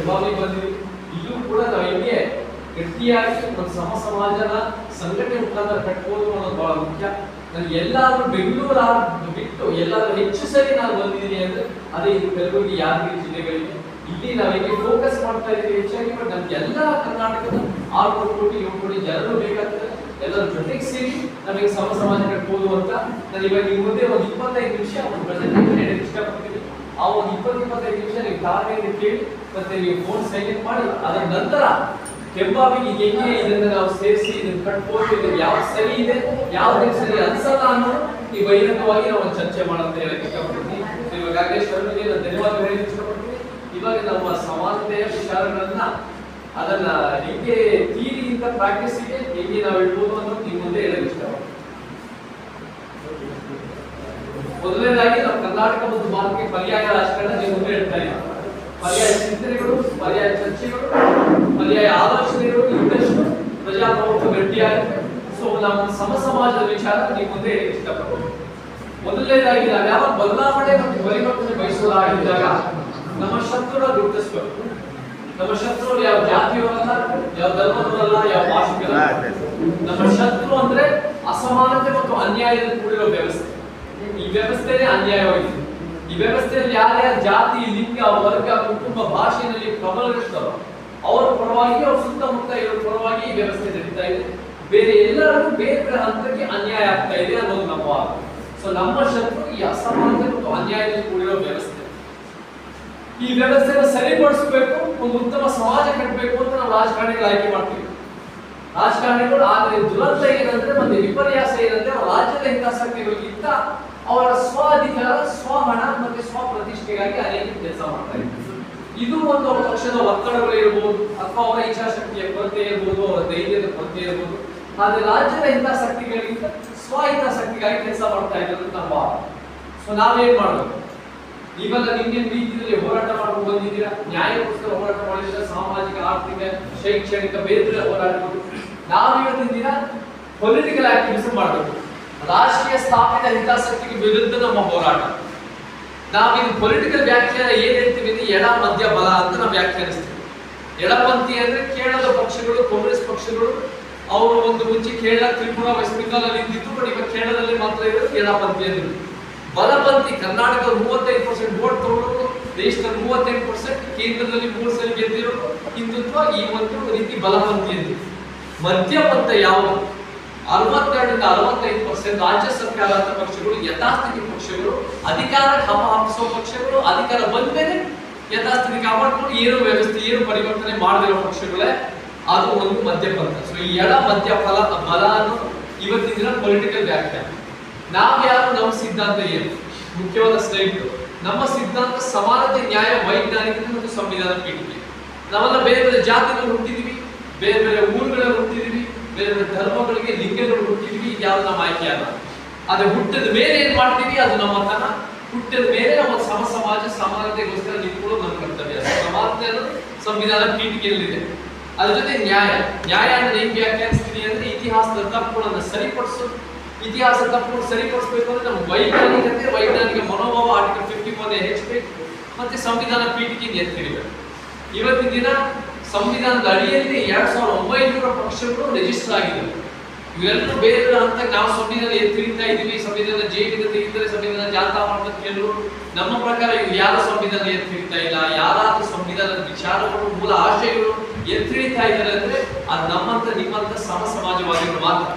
ಕೆಂಬಾವಿ ಬಂದಿದ್ದೀವಿ. ಇಲ್ಲೂ ಕೂಡ ನಾವು ಹೆಂಗೆ ಗಟ್ಟಿಯಾಗಿ ಒಂದು ಸಮಾಜನ ಸಂಘಟನೆ ಮುಖಾಂತರ ಕಟ್ಬೋದು ಅನ್ನೋದು ಬಹಳ ಮುಖ್ಯ. ನಾನು ಎಲ್ಲಾದ್ರೂ ಬೆಂಗಳೂರು ಬಿಟ್ಟು ಎಲ್ಲಾದ್ರೂ ಹೆಚ್ಚು ಸರಿ ನಾನು ಬಂದಿದ್ದೀನಿ ಅಂದ್ರೆ ಅದೇ ಇದು ಕಲಬುರಗಿ ಯಾದಗಿರಿ ಜಿಲ್ಲೆಗಳಿಗೆ. ಇಲ್ಲಿ ನಾವು ಹೆಂಗೆ ಫೋಕಸ್ ಮಾಡ್ತಾ ಇದ್ದೀವಿ ಹೆಚ್ಚಾಗಿ, ಬಟ್ ನಮ್ಗೆ ಎಲ್ಲ ಕರ್ನಾಟಕದ 6 ಕೋಟಿ 7 ಕೋಟಿ ಜನರು ಬೇಕಾಗ್ತದೆ. ಎಲ್ಲರ ಜೊತೆಗೆ ಸೇರಿ ನಮಗೆ ಸಮಾಜ ಕಟ್ಬೋದು ಅಂತ ನಾನು ಇವಾಗ ನಿಮ್ಮ ಮುಂದೆ ಒಂದು 25 ನಿಮಿಷ ಒಂದು ಪ್ರೆಸೆಂಟೇಷನ್ ಹೇಳಕ್ಕೆ ಇಷ್ಟಪಡ್ತೀನಿ. ಆ ಒಂದು 20-25 ನಿಮಿಷ ನೀವು ತಾಳ್ಮೆಯಿಂದ ಕೇಳಿ ಮತ್ತೆ ನೀವು ಫೋನ್ ಸೈಲೆಂಟ್ ಮಾಡಿ ಅದರ ನಂತರ ಕೆಂಬಾವಿಗೆ ಹೆಂಗೆ ಇದನ್ನ ನಾವು ಸೇರಿಸಿ ಇದನ್ನ ಕಟ್ಬೋದು, ಇದು ಯಾವ್ದು ಸರಿ ಇದೆ ಯಾವ್ದು ಸರಿ ಅನ್ಸಲ್ಲ ಅನ್ನೋದು ಈ ಬಹಿರಂಗವಾಗಿ ನಾವು ಚರ್ಚೆ ಮಾಡೋಂತ ಹೇಳಕ್ಕೆ ಇಷ್ಟಪಡ್ತೀನಿ. ಈಗಾಗಲೇ ಶರಣರಿಗೆ ನಾನು ಧನ್ಯವಾದ ಹೇಳಕ್ಕೆ ಇಷ್ಟಪಡ್ತೀನಿ. ಇವಾಗ ನಮ್ಮ ಸಮಾನತೆಯ ವಿಚಾರಗಳನ್ನ ಅದನ್ನ ಹೆಂಗೆ ಥಿಯರಿಯಿಂದ ಪ್ರಾಕ್ಟೀಸಿಗೆ ಹೆಂಗೆ ನಾವು ಇಡ್ಬೋದು ಅನ್ನೋದು ನಿಮ್ಮ ಮುಂದೆ ಹೇಳಕ್ಕೆ ಇಷ್ಟಪಡ್ತೀನಿ. ಮೊದಲನೇದಾಗಿ ನಾವು ಕರ್ನಾಟಕ ಮತ್ತು ಭಾರತಕ್ಕೆ ಪರ್ಯಾಯ ರಾಜಕಾರಣ ನಿಮ್ಮ ಮುಂದೆ ಹೇಳ್ತಾ ಇದ್ದೀವಿ. ಪರ್ಯಾಯ ಚಿಂತನೆಗಳು, ಪರ್ಯಾಯ ಚರ್ಚೆಗಳು, ಪರ್ಯಾಯ ಆಲೋಚನೆಗಳು ಇದ್ದಷ್ಟು ಪ್ರಜಾಪ್ರಭುತ್ವ ಗಟ್ಟಿಯಾಗುತ್ತೆ. ಸೊ ನಾವು ಸಮಾಜದ ವಿಚಾರ ನಿಮ್ಮ ಮುಂದೆ ಹೇಳಕ್ಕೆ ಇಷ್ಟಪಡ್ತೀವಿ. ಮೊದಲನೇದಾಗಿ ನಾವು ಯಾವ ಬದಲಾವಣೆ ಮತ್ತು ಪರಿವರ್ತನೆ ಬಯಸುವುದಾಗಿದ್ದಾಗ ನಮ್ಮ ಶತ್ರುಗಳ ಗುರುತಿಸಬೇಕು. ನಮ್ಮ ಶತ್ರುಗಳು ಯಾವ ಜಾತಿಯವರಲ್ಲ, ಯಾವ ಧರ್ಮದವರಲ್ಲ, ಯಾವ ಭಾಷೆಗಳಲ್ಲ. ನಮ್ಮ ಶತ್ರು ಅಂದ್ರೆ ಅಸಮಾನತೆ ಮತ್ತು ಅನ್ಯಾಯದಲ್ಲಿ ಕೂಡಿರೋ ವ್ಯವಸ್ಥೆ. ಈ ವ್ಯವಸ್ಥೆನೇ ಅನ್ಯಾಯವಾಗಿದೆ. ಈ ವ್ಯವಸ್ಥೆಯಲ್ಲಿ ಯಾರ್ಯಾರ ಜಾತಿ, ಲಿಂಗ, ವರ್ಗ, ಕುಟುಂಬ, ಭಾಷೆಯಲ್ಲಿ ಪ್ರಬಲರಿರ್ತಾರೋ ಅವರ ಪರವಾಗಿ, ಅವ್ರ ಸುತ್ತಮುತ್ತ ಇರೋ ಪರವಾಗಿ ಈ ವ್ಯವಸ್ಥೆ ನಡೀತಾ ಇದೆ. ಬೇರೆ ಎಲ್ಲರಿಗೂ ಬೇರೆ ಹಂತಕ್ಕೆ ಅನ್ಯಾಯ ಆಗ್ತಾ ಇದೆ ಅನ್ನೋದು ನಮ್ಮ ವಾದ. ಸೊ ನಮ್ಮ ಶತ್ರು ಈ ಅಸಮಾನತೆ ಮತ್ತು ಅನ್ಯಾಯದಲ್ಲಿ ಕೂಡಿರೋ ವ್ಯವಸ್ಥೆ. ಈ ವ್ಯವಸ್ಥೆನ ಸರಿಪಡಿಸಬೇಕು, ಒಂದು ಉತ್ತಮ ಸಮಾಜ ಕಟ್ಟಬೇಕು ಅಂತ ನಾವು ರಾಜಕಾರಣಿಗಳು ಆಯ್ಕೆ ಮಾಡ್ತೀವಿ. ರಾಜಕಾರಣಿಗಳು ಆದರೆ ದುರಂತ ಏನಂದ್ರೆ ಮತ್ತೆ ವಿಪರ್ಯಾಸ ಏನಂದ್ರೆ ರಾಜ್ಯದ ಹಿತಾಸಕ್ತಿಗಳಿಗಿಂತ ಅವರ ಸ್ವ ಅಧಿಕಾರ, ಸ್ವಹಣ ಮತ್ತೆ ಸ್ವ ಪ್ರತಿಷ್ಠೆಗಾಗಿ ಅನೇಕ ಕೆಲಸ ಮಾಡ್ತಾ ಇದ್ದಾರೆ. ಇದು ಒಂದು ಪಕ್ಷದ ಒತ್ತಡಗಳು ಇರಬಹುದು, ಅಥವಾ ಅವರ ಇಚ್ಛಾಶಕ್ತಿಯ ಕೊರತೆ ಇರಬಹುದು, ಅವರ ಧೈರ್ಯದ ಕೊರತೆ ಇರಬಹುದು. ಆದ್ರೆ ರಾಜ್ಯದ ಹಿತಾಸಕ್ತಿಗಳಿಗಿಂತ ಸ್ವ ಹಿತಾಸಕ್ತಿಗಾಗಿ ಕೆಲಸ ಮಾಡ್ತಾ ಇದ್ದಾರೆ ನಮ್ಮ ವಾದ. ಸೊ ನಾವೇನ್ ಮಾಡಬೇಕು? ಇವೆಲ್ಲ ನಿಮ್ಗೆ ರೀತಿಯಲ್ಲಿ ಹೋರಾಟ ಮಾಡ್ಕೊಂಡು ಬಂದಿದ್ದೀರಾ, ನ್ಯಾಯಕ್ಕೋಸ್ಕರ ಹೋರಾಟ ಮಾಡಿದ್ದೀರಾ, ಸಾಮಾಜಿಕ, ಆರ್ಥಿಕ, ಶೈಕ್ಷಣಿಕ ಬೇರೆ ಹೋರಾಟಗಳು. ನಾವಿವತ್ತಿನ ದಿನ ಪೊಲಿಟಿಕಲ್ ಆಕ್ಟಿವಿಸಂ ಮಾಡಬೇಕು. ರಾಷ್ಟ್ರೀಯ ಸ್ಥಾಪಿತ ಹಿತಾಸಕ್ತಿಗೆ ವಿರುದ್ಧ ನಮ್ಮ ಹೋರಾಟ. ನಾವಿದು ಪೊಲಿಟಿಕಲ್ ವ್ಯಾಖ್ಯಾನ ಏನ್ ಹೇಳ್ತೀವಿ ಅಂದ್ರೆ ಎಡ ಮಧ್ಯ ಬಲ ಅಂತ ನಾವು ವ್ಯಾಖ್ಯಾನಿಸ್ತೀವಿ. ಎಡಪಂಥಿ ಅಂದ್ರೆ ಕೇರಳದ ಪಕ್ಷಗಳು, ಕಾಂಗ್ರೆಸ್ ಪಕ್ಷಗಳು, ಅವರು ಒಂದು ಮುಂಚೆ ಕೇರಳ, ತ್ರಿಪುರ, ವೆಸ್ಟ್ ಬೆಂಗಾಲ್ ಅಲ್ಲಿ ಇದ್ದಿದ್ದು, ಬಟ್ ಈಗ ಕೇರಳದಲ್ಲಿ ಮಾತ್ರ ಇರೋದು ಎಡಪಂಥಿ ಅಂದ್ರೆ. ಬಲಪಂಥಿ ಕರ್ನಾಟಕದ 35% ವೋಟ್ ತಗೊಂಡು ದೇಶದಲ್ಲಿ 38%, ಕೇಂದ್ರದಲ್ಲಿ 3 ಸಲ ಗೆದ್ದಿರೋದು ಹಿಂದುತ್ವ ಈ ಒಂದು ರೀತಿ ಬಲಪಂಥಿ ಎಂದು. ಮಧ್ಯಪಂಥ ಯಾವುದು? 62ರಿಂದ 65% ರಾಜ್ಯ ಸರ್ಕಾರದ ಪಕ್ಷಗಳು, ಯಥಾಸ್ಥಿತಿ ಪಕ್ಷಗಳು, ಅಧಿಕಾರ ಹಪ್ಪಿಸುವ ಪಕ್ಷಗಳು, ಅಧಿಕಾರ ಬಂದ ಮೇಲೆ ಯಥಾಸ್ಥಿತಿ ಕಾಪಾಡಿಕೊಂಡು ಏನು ವ್ಯವಸ್ಥೆ ಏನು ಪರಿವರ್ತನೆ ಮಾಡದಿರೋ ಪಕ್ಷಗಳೇ ಅದು ಒಂದು ಮಧ್ಯಪಂಥ. ಸೊ ಈ ಎಡ ಮಧ್ಯ ಬಲ ಅನ್ನೋದು ಇವತ್ತಿನ ದಿನ ಪೊಲಿಟಿಕಲ್ ವ್ಯಾಖ್ಯಾನ. ನಾವ್ಯಾರು, ನಮ್ಮ ಸಿದ್ಧಾಂತ ಏನು? ಮುಖ್ಯವಾದ ಸ್ಲೈಡ್. ನಮ್ಮ ಸಿದ್ಧಾಂತ ಸಮಾನತೆ, ನ್ಯಾಯ, ವೈಜ್ಞಾನಿಕತೆ ಮತ್ತು ಸಂವಿಧಾನ ಪೀಠಿಕೆ. ನಾವೆಲ್ಲ ಬೇರೆ ಬೇರೆ ಜಾತಿಗಳು ಹುಟ್ಟಿದೀವಿ, ಬೇರೆ ಬೇರೆ ಊರುಗಳಲ್ಲಿ ಹುಟ್ಟಿದೀವಿ, ಬೇರೆ ಬೇರೆ ಧರ್ಮಗಳಿಗೆ, ಲಿಂಗಗಳು ಹುಟ್ಟಿದೀವಿ. ಯಾವ್ದು ನಮ್ಮ ಆಯ್ಕೆ ಅಲ್ಲ. ಆದ್ರೆ ಹುಟ್ಟಿದ ಮೇಲೆ ಏನ್ ಮಾಡ್ತೀವಿ ಅದು ನಮ್ಮ ತನ. ಹುಟ್ಟಿದ ಮೇಲೆ ನಮ್ಮ ಸಮಾಜ ಸಮಾನತೆಗೋಸ್ಕರ ನಿಂತ್ಕೊಳ್ಳೋದು ನಮ್ಮ ಕರ್ತವ್ಯ. ಸಮಾನತೆ ಅನ್ನೋದು ಸಂವಿಧಾನ ಪೀಠಿಕೆಯಲ್ಲಿದೆ. ಅದ್ರ ಜೊತೆ ನ್ಯಾಯ. ನ್ಯಾಯ ಅಂದ್ರೆ ಏನ್ ವ್ಯಾಖ್ಯಾನಿಸ್ತೀನಿ ಅಂದ್ರೆ ಇತಿಹಾಸದ ತಪ್ಪುಗಳನ್ನು ಸರಿಪಡಿಸೋದು. ಇತಿಹಾಸ ತಪ್ಪು ಸರಿಪಡಿಸಬೇಕು ಅಂದ್ರೆ ನಮ್ಮ ವೈಜ್ಞಾನಿಕತೆ, ವೈಜ್ಞಾನಿಕ ಮನೋಭಾವ ಆರ್ಟಿಕಲ್ 51 ಹೆಚ್ಚಬೇಕು, ಮತ್ತೆ ಸಂವಿಧಾನ ಪೀಠಿಕೆಗೆ ಎತ್ತಿಡಬೇಕು. ಇವತ್ತಿನ ದಿನ ಸಂವಿಧಾನದ ಅಡಿಯಲ್ಲಿ 2900 ಪಕ್ಷಗಳು ರಿಜಿಸ್ಟರ್ ಆಗಿದೆ. ಇವೆಲ್ಲರೂ ಬೇರೆ ಹಂತ ನಾವು ಸಂವಿಧಾನ ಎತ್ತಿಡಿತಾ ಇದೀವಿ. ಸಂವಿಧಾನ ಜೈಲಿಂದ ತೆಗಿತಾರೆ, ಸಂವಿಧಾನ ಜಾಥಾ ಮಾಡ್ತಾರೆ ಕೆಲವರು. ನಮ್ಮ ಪ್ರಕಾರ ಇವು ಯಾರು ಸಂವಿಧಾನ ಎತ್ತಿಡಿತಾ ಇಲ್ಲ. ಯಾರಾದ್ರೂ ಸಂವಿಧಾನದ ವಿಚಾರಗಳು, ಮೂಲ ಆಶಯಗಳು ಎತ್ತಿಡಿತಾ ಇದ್ದಾರೆ ಅಂದ್ರೆ ಅದು ನಮ್ಮಂತ ನಿಮ್ಮಂತ ಸಮಾಜವಾದಿಗಳು ಮಾತ್ರ.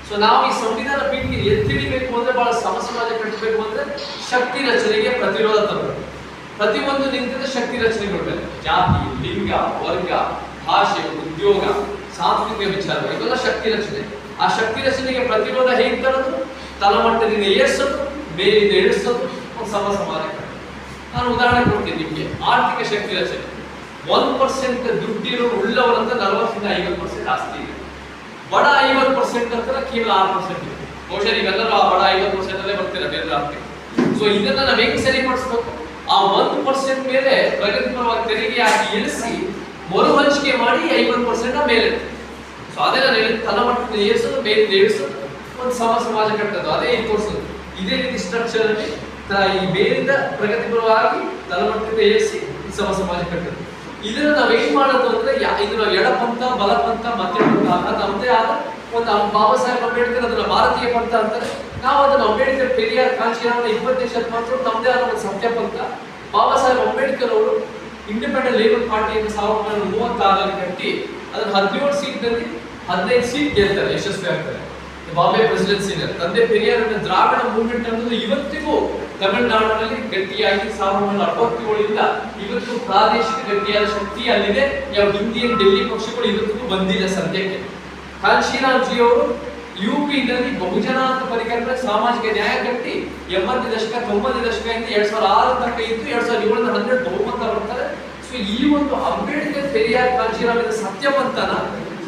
ಸೊ ನಾವು ಈ ಸಂವಿಧಾನ ಪೀಠಿಗೆ ಎತ್ತಿಡಿಬೇಕು ಅಂದ್ರೆ, ಬಹಳ ಸಮಾಜ ಕಟ್ಟಬೇಕು ಅಂದ್ರೆ ಶಕ್ತಿ ರಚನೆಗೆ ಪ್ರತಿರೋಧ ತರಬೇಕು. ಪ್ರತಿಯೊಂದು ನಿಂತಿದ್ದ ಶಕ್ತಿ ರಚನೆಗಳು ಬೇರೆ. ಜಾತಿ, ಲಿಂಗ, ವರ್ಗ, ಭಾಷೆ, ಉದ್ಯೋಗ, ಸಾಂಸ್ಕೃತಿಕ ವಿಚಾರಗಳು ಇವೆಲ್ಲ ಶಕ್ತಿ ರಚನೆ. ಆ ಶಕ್ತಿ ರಚನೆಗೆ ಪ್ರತಿರೋಧ ಹೇಗೆ ತರೋದು? ತಳಮಟ್ಟದಿಂದ ಏರ್ಸೋದು, ಮೇಲಿಂದ ಇಳಿಸೋದು, ಒಂದು ಸಮಾಜ. ನಾನು ಉದಾಹರಣೆ ಕೊಡ್ತೀನಿ ನಿಮಗೆ. ಆರ್ಥಿಕ ಶಕ್ತಿ ರಚನೆ. 1% ದುಡ್ಡಿರೋ ಉಳ್ಳವರಂತ 40ರಿಂದ 50% ಆಸ್ತಿ ಇದೆ. ಬಡ 50% ಹತ್ರ ಕೇವಲ 6% ಇದೆ. ಬಹುಶಃ ನೀವೆಲ್ಲರೂ ಆ ಬಡ 50% ಅಲ್ಲೇ ಬರ್ತೀರಾ ಬೇರೆ ಆರ್ಥಿಕ. ಸೊ ಇದನ್ನ ನಾವು ಹೆಂಗ್ ಸರಿಪಡಿಸ್ಬೇಕು? ಆ 1% ಮೇಲೆ ಪ್ರಗತಿಪರವಾಗಿ ತೆರಿಗೆ ಹಾಕಿ ಇಳಿಸಿ ಮರು ಹಂಚಿಕೆ ಮಾಡಿ 50% ಮೇಲೆ. ಸೊ ಅದೇ ನಾನು ಹೇಳಿದ ತಳಮಟ್ಟದಿಂದ ಏರಿಸೋದು, ಮೇಲಿಂದ ಇಳಿಸೋದು, ಒಂದು ಸಮಾಜ ಕಟ್ಟೋದು. ಅದೇ ಇಲ್ಲಿ ತೋರಿಸೋದು. ಇದೇ ರೀತಿ ಸ್ಟ್ರಕ್ಚರ್ ಅಲ್ಲಿ ಈ ಮೇಲಿಂದ ಪ್ರಗತಿಪರವಾಗಿ ತಳಮಟ್ಟದಿಂದ ಏರಿಸಿ ಸಮಾಜ ಕಟ್ಟೋದು. ಇದನ್ನ ನಾವೇನ್ ಮಾಡೋದು ಅಂದ್ರೆ ಇದು ನಾವು ಎಡಪಂಥ ಬಲಪಂಥ ಮಧ್ಯಪಂಥ ನಮ್ಮದೇ ಆದ ಒಂದು ಬಾಬಾ ಸಾಹೇಬ್ ಅಂಬೇಡ್ಕರ್ ಅದನ್ನ ಭಾರತೀಯ ಪಂಥ ಅಂತಾರೆ. ನಾವು ಅದನ್ನ ಅಂಬೇಡ್ಕರ್ ಪೆರಿಯಾರ್ ಕಾಂಚೀರಾಮ 20ನೇ ಶತಮಾನದಲ್ಲೂ ನಮ್ಮದೇ ಆದ ಒಂದು ಸತ್ಯಪಂಥ. ಬಾಬಾ ಸಾಹೇಬ್ ಅಂಬೇಡ್ಕರ್ ಅವರು ಇಂಡಿಪೆಂಡೆಂಟ್ ಲೇಬರ್ ಪಾರ್ಟಿಯನ್ನು 1936 ಕಟ್ಟಿ ಅದನ್ನ 17 ಸೀಟ್ನಲ್ಲಿ 15 ಸೀಟ್ ಗೆಲ್ತಾರೆ, ಯಶಸ್ವಿ ಆಗ್ತಾರೆ. ಬಾಂಬೆ ಪ್ರೆಸಿಡೆನ್ಸಿ ತಂದೆ ಪೆರಿಯಾರ್ ದ್ರಾವಿಡ ಮೂವ್ಮೆಂಟ್ ಅನ್ನೋದು ಇವತ್ತಿಗೂ ತಮಿಳುನಾಡಿನಲ್ಲಿ ಗಟ್ಟಿಯಾಗಿ 1967 ಇವತ್ತು ಪ್ರಾದೇಶಿಕ ಗಟ್ಟಿಯಾದ ಶಕ್ತಿ ಅಲ್ಲಿದೆ. ಯಾವ ಹಿಂದಿಯನ್ ಡೆಲ್ಲಿ ಪಕ್ಷಗಳು ಇವತ್ತಿಗೂ ಬಂದಿಲ್ಲ ಸದ್ಯಕ್ಕೆ. ಕಾಂಶೀರಾಮ್ ಜಿ ಅವರು ಯುಪಿನಲ್ಲಿ ಬಹುಜನ ಅಂತ ಪರಿಕಲ್ಪನೆ ಸಾಮಾಜಿಕ ನ್ಯಾಯ ಕಟ್ಟಿ 80 ದಶಕ 90 ದಶಕದಿಂದ 2006 ತನಕ ಇತ್ತು. 2007 12 ಬಹುಮತ ಬರ್ತಾರೆ. ಸೊ ಈ ಒಂದು ಅಂಬೇಡ್ಕರ್ ಪೆರಿಯಾರ್ ಕಾಂಶೀರಾಮ್ ಸತ್ಯವಂತನ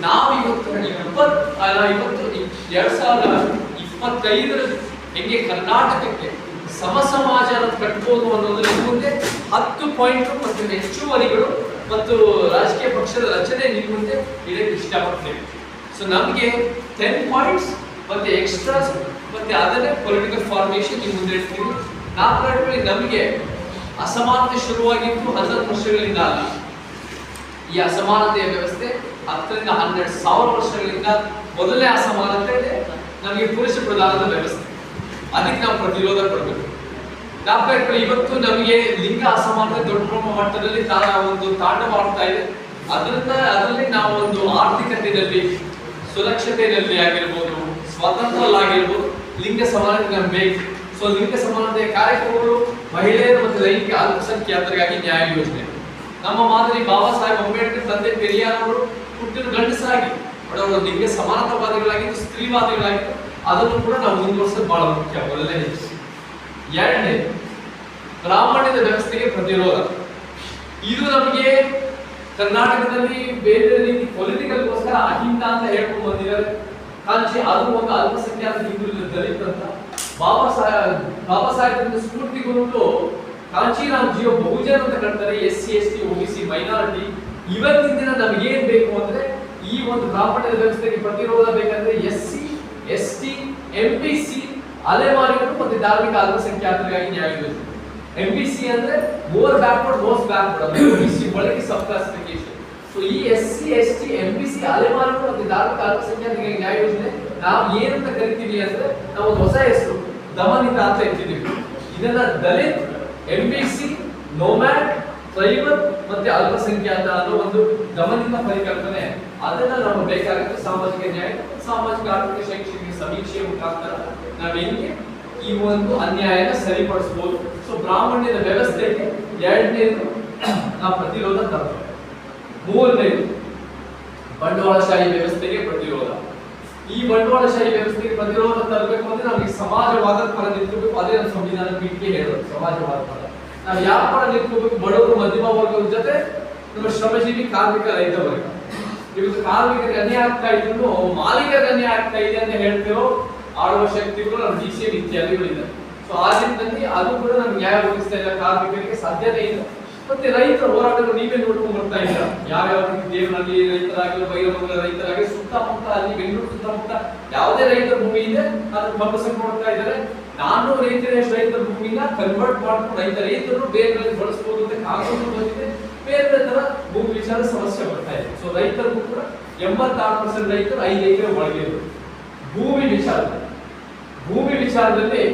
ನಾವು ಇವತ್ತು 2025 ಹೆಂಗೆ ಕರ್ನಾಟಕಕ್ಕೆ ಸಮ ಸಮಾಜ ಕಟ್ಬೋದು ಅನ್ನೋದ್ರ ಮುಂದೆ 10 ಪಾಯಿಂಟ್ ಮತ್ತು ಹೆಚ್ಚುವರಿಗಳು ಮತ್ತು ರಾಜಕೀಯ ಪಕ್ಷದ ರಚನೆ ನಿಮ್ಮ ಮುಂದೆ ಇಡಕ್ಕೆ ಇಷ್ಟಪಡ್ತೇವೆ. ಸೊ ನಮಗೆ 10 ಪಾಯಿಂಟ್ಸ್ ಮತ್ತೆ ಎಕ್ಸ್ಟ್ರಾಸ್ ಮತ್ತೆ ಅದನ್ನೇ ಪೊಲಿಟಿಕಲ್ ಫಾರ್ಮೇಶನ್ ನಿಮ್ಮ ಮುಂದೆ ಇಡ್ತೀವಿ. ನಾಲ್ಕು ನಮಗೆ ಅಸಮಾನತೆ ಶುರುವಾಗಿದ್ದು 10 ವರ್ಷಗಳಿಂದ ಅಲ್ಲ. ಈ ಅಸಮಾನತೆಯ ವ್ಯವಸ್ಥೆ 10 ರಿಂದ 12 ಸಾವಿರ ವರ್ಷಗಳಿಂದ ಮೊದಲನೇ ಅಸಮಾನತೆ ನಮಗೆ ಪುರುಷ ಪ್ರಧಾನದ ವ್ಯವಸ್ಥೆ. ಅದಕ್ಕೆ ನಾವು ಪ್ರತಿರೋಧ ಕೊಡಬೇಕು. ಇವತ್ತು ನಮಗೆ ಲಿಂಗ ಅಸಮಾನತೆ ದೊಡ್ಡ ಮಟ್ಟದಲ್ಲಿ ಒಂದು ತಾಂಡವಾಡ್ತಾ ಇದೆ. ಅದರಲ್ಲಿ ನಾವು ಒಂದು ಆರ್ಥಿಕತೆಯಲ್ಲಿ ಸುರಕ್ಷತೆಯಲ್ಲಿ ಆಗಿರ್ಬೋದು, ಸ್ವಾತಂತ್ರ್ಯವಾಗಿರ್ಬೋದು, ಲಿಂಗ ಸಮಾನತೆ ನಮ್ಗೆ ಬೇಕು. ಸೊ ಲಿಂಗ ಸಮಾನತೆಯ ಕಾರ್ಯಕ್ರಮಗಳು ಮಹಿಳೆಯರು ಮತ್ತು ಲೈಂಗಿಕ ಅಲ್ಪಸಂಖ್ಯಾತರಿಗಾಗಿ ನ್ಯಾಯ ಯೋಜನೆ. ನಮ್ಮ ಮಾದರಿ ಬಾಬಾ ಸಾಹೇಬ್ ಅಂಬೇಡ್ಕರ್ ತಂದೆ ಪೆರಿಯಾರ್ ಅವರು ಹುಟ್ಟಿದ ಗಂಡಸರಾಗಿ ಅವರು ಲಿಂಗ ಸಮಾನತಾವಾದಿಗಳಾಗಿದ್ದು ಸ್ತ್ರೀವಾದಿಗಳಾಗಿದ್ದು ಅದನ್ನು ಕೂಡ ನಾವು ಮುಂದುವರಿಸೋದು ಬಹಳ ಮುಖ್ಯ. ಮೊದಲನೇ. ಎರಡನೇ, ಬ್ರಾಹ್ಮಣ್ಯದ ವ್ಯವಸ್ಥೆಗೆ ಪ್ರತಿರೋಧ. ಇದು ನಮಗೆ ಕರ್ನಾಟಕದಲ್ಲಿ ಬೇರೆ ರೀತಿ ಪೊಲಿಟಿಕಲ್ಗೋಸ್ಕರ ಅಹಿಂದ ಅಂತ ಹೇಳ್ಕೊಂಡು ಬಂದಿದ್ದಾರೆ. ಕಾಂಚಿ ಅದು ಒಂದು ಅಲ್ಪಸಂಖ್ಯಾತ ಹಿಂದುಳಿದ ದಲಿತ ಅಂತ ಬಾಬಾ ಸಾಹೇಬ್ ಸ್ಫೂರ್ತಿಗೊಂಡು ಕಾಂಚೀರಾಮ್ ಜಿಯೋ ಬಹುಜನ ಅಂತ ಕಟ್ತಾರೆ. SC ST OBC minority. ಇವತ್ತಿನ ದಿನ ನಮಗೇನ್ ಬೇಕು ಅಂದ್ರೆ ಈ ಒಂದು ಬ್ರಾಹ್ಮಣ್ಯದ ವ್ಯವಸ್ಥೆಗೆ ಪ್ರತಿರೋಧ ಬೇಕಂದ್ರೆ SC ST MBC ಅಲೆಮಾರಿಗಳು ಮತ್ತು ಧಾರ್ಮಿಕ ಅಲ್ಪಸಂಖ್ಯಾತರಿಗಾಗಿ ನ್ಯಾಯ ಯೋಜನೆ. MBC ಅಂದ್ರೆ more backward most backward, OBC ಒಳಗೆ ಸಬ್ ಕ್ಲಾಸಿಫಿಕೇಶನ್. ಸೊ ಈ SC ST MBC ಅಲೆಮಾರಿಗಳು ಮತ್ತು ಧಾರ್ಮಿಕ ಅಲ್ಪಸಂಖ್ಯಾತರಿಗಾಗಿ ನ್ಯಾಯ ಯೋಜನೆ ನಾವು ಏನಂತ ಕರಿತೀವಿ ಅಂದ್ರೆ ನಾವು ಒಂದು ಹೊಸ ಹೆಸರು ದಮನಿತ ಅಂತ ಇಟ್ಟಿದ್ದೀವಿ. ಇದನ್ನ ದಲಿತ್, MBC, ನೋಮ್ಯಾಡ್, ಟ್ರೈಬಲ್ ಮತ್ತೆ ಅಲ್ಪಸಂಖ್ಯಾತ ಅನ್ನೋ ಒಂದು ಗಮನಿತ ಪರಿಕಲ್ಪನೆ. ಅದನ್ನ ನಮಗೆ ಬೇಕಾಗುತ್ತೆ ಸಾಮಾಜಿಕ ನ್ಯಾಯ, ಸಾಮಾಜಿಕ ಆರ್ಥಿಕ ಶೈಕ್ಷಣಿಕ ಸಮೀಕ್ಷೆ ಮುಖಾಂತರ ನಾವು ಹೆಂಗೆ ಈ ಒಂದು ಅನ್ಯಾಯನ ಸರಿಪಡಿಸಬಹುದು. ಸೊ ಬ್ರಾಹ್ಮಣ್ಯದ ವ್ಯವಸ್ಥೆಗೆ ಎರಡನೇದು ನಾವು ಪ್ರತಿರೋಧ ತರಬೇಕು. ಮೂರನೇದು ಬಂಡವಾಳಶಾಹಿ ವ್ಯವಸ್ಥೆಗೆ ಪ್ರತಿರೋಧ. ಈ ಬಂಡವಾಳಶಾಹಿ ವ್ಯವಸ್ಥೆಗೆ ಪ್ರತಿರೋಧ ತರಬೇಕು ಅಂದ್ರೆ ನಮಗೆ ಸಮಾಜವಾದದ ಪರ ನಿಂತ್ಕೋಬೇಕು. ಅದೇ ನಮ್ಮ ಸಂವಿಧಾನ ಪೀಠಿಕೆ ಹೇಳೋದು ಸಮಾಜವಾದ ಪರ. ನಾವು ಯಾವ ಪರ ನಿಂತ್ಕೋಬೇಕು? ಬಡವರು, ಮಧ್ಯಮ ವರ್ಗದ ಜೊತೆ ನಮ್ಮ ಶ್ರಮಜೀವಿ, ಕಾರ್ಮಿಕ, ರೈತ ವರ್ಗ. ಇವತ್ತು ಕಾರ್ಮಿಕರಿಗೆ ಅನ್ಯಾಯ ಆಗ್ತಾ ಇದ್ರು, ಮಾಲೀಕರಿಗೆ ಅನ್ಯಾಯ ಆಗ್ತಾ ಇದೆ ಅಂತ ಹೇಳ್ತಿರೋ ಆಳುವ ಶಕ್ತಿಗಳು ನಮ್ಮ DCM ಇತ್ಯಾದಿಗಳಿದೆ. ಸೊ ಆ ನಿಟ್ಟಿನಲ್ಲಿ ಅದು ಕೂಡ ನಮ್ಗೆ ನ್ಯಾಯ ಒದಗಿಸ್ತಾ ಇಲ್ಲ, ಕಾರ್ಮಿಕರಿಗೆ ಸಾಧ್ಯತೆ ಇಲ್ಲ. ಮತ್ತೆ ರೈತರ ಹೋರಾಟಗಳು ನೀವೇ ನೋಡ್ಕೊಂಡು ಬರ್ತಾ ಇದ್ದೀರಾ. ಯಾವ್ಯಾವ ದೇವನಲ್ಲಿ ರೈತರಾಗಿ, ಬೈರಮಂಗಲ ರೈತರಾಗಿ, ಸುತ್ತಮುತ್ತ ಅಲ್ಲಿ ಬೆಂಗಳೂರು ಸುತ್ತಮುತ್ತ ಯಾವುದೇ ರೈತರ ಭೂಮಿ ಇದೆ ಅದನ್ನು ಕಂಪಲ್ಸರಿ ಕೊಡ್ತಾ ಇದ್ದಾರೆ. 400 ಎಕರೆಯಷ್ಟು ರೈತರ ಭೂಮಿನ ಕನ್ವರ್ಟ್ ಮಾಡ್ಕೊಂಡು ರೈತರು ಬೇರೆ ಬಳಸಬಹುದು ಅಂತ ಕಾನೂನು ಬಂದಿದೆ. ಬೇರೆ ತರ ಭೂಮಿ ವಿಚಾರ ಸಮಸ್ಯೆ ಬರ್ತಾ ಇದೆ. ಸೊ ರೈತರಿಗೂ ಕೂಡ 86% ರೈತರು 5 ಎಕರೆ ಒಳಗೆ ಇರೋದು. ಭೂಮಿ ವಿಚಾರದಲ್ಲಿ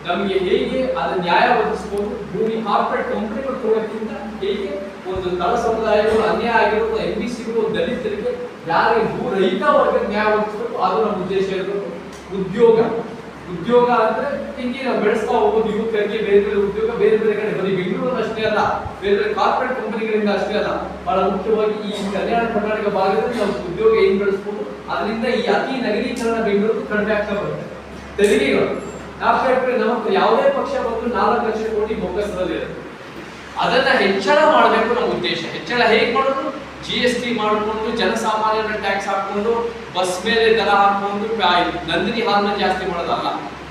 ನಮಗೆ ಹೇಗೆ ಅದು ನ್ಯಾಯ ಒದಗಿಸಬಹುದು, ಭೂಮಿ ಕಾರ್ಪೊರೇಟ್ ಕಂಪನಿಗಳು ಕೊಡೋಕ್ಕಿಂತ ಹೇಗೆ ಒಂದು ತಳ ಸಮುದಾಯಗಳು ಅನ್ಯಾಯ ಆಗಿರೋದು, MBCಗಳು, ದಲಿತರಿಗೆ, ಯಾರಿಗೆ ಭೂ ರಹಿತ ವರ್ಗಕ್ಕೆ ನ್ಯಾಯ ಒದಗಿಸಬೇಕು, ಅದು ನಮ್ಮ ಉದ್ದೇಶ ಇರಬೇಕು. ಉದ್ಯೋಗ ಅಂದ್ರೆ ಹಿಂಗೆ ನಾವು ಬೆಳೆಸ್ತಾ ಹೋಗೋದು. ಯುವಕರಿಗೆ ಬೇರೆ ಉದ್ಯೋಗ ಬೇರೆ ಕಡೆ ಬರೀ ಬೆಂಗಳೂರಲ್ಲಿ ಅಷ್ಟೇ ಅಲ್ಲ, ಬೇರೆ ಕಾರ್ಪೊರೇಟ್ ಕಂಪನಿಗಳಿಂದ ಅಷ್ಟೇ ಅಲ್ಲ, ಬಹಳ ಮುಖ್ಯವಾಗಿ ಈ ಕಲ್ಯಾಣ ಕರ್ನಾಟಕ ಭಾಗದಲ್ಲಿ ನಾವು ಉದ್ಯೋಗ ಹೆಂಗ್ ಬೆಳೆಸಬಹುದು. ಅದರಿಂದ ಈ ಅತಿ ನಗರೀಕರಣ ಬೆಂಗಳೂರು ಕಡಿಮೆ ಆಗ್ತಾ ಬರುತ್ತೆ. ತೆರಿಗೆಗಳು ನಮ್ಮ ಯಾವುದೇ ಪಕ್ಷ ಬಂದು 4 ಲಕ್ಷ ಕೋಟಿ ಬೊಕ್ಕಸದಲ್ಲಿರುತ್ತೆ. ಅದನ್ನ ಹೆಚ್ಚಳ ಮಾಡಬೇಕು ನಮ್ಮ ಉದ್ದೇಶ. ಹೆಚ್ಚಳ ಹೇಗೆ ಮಾಡೋದು? GST ಮಾಡಿಕೊಂಡು, ಜನಸಾಮಾನ್ಯರ ಟ್ಯಾಕ್ಸ್ ಹಾಕೊಂಡು, ಬಸ್ ಮೇಲೆ ದರ ಹಾಕೊಂಡು, ನಂದಿನಿ ಹಾಲನ್ನ ಜಾಸ್ತಿ ಮಾಡೋದಲ್ಲ.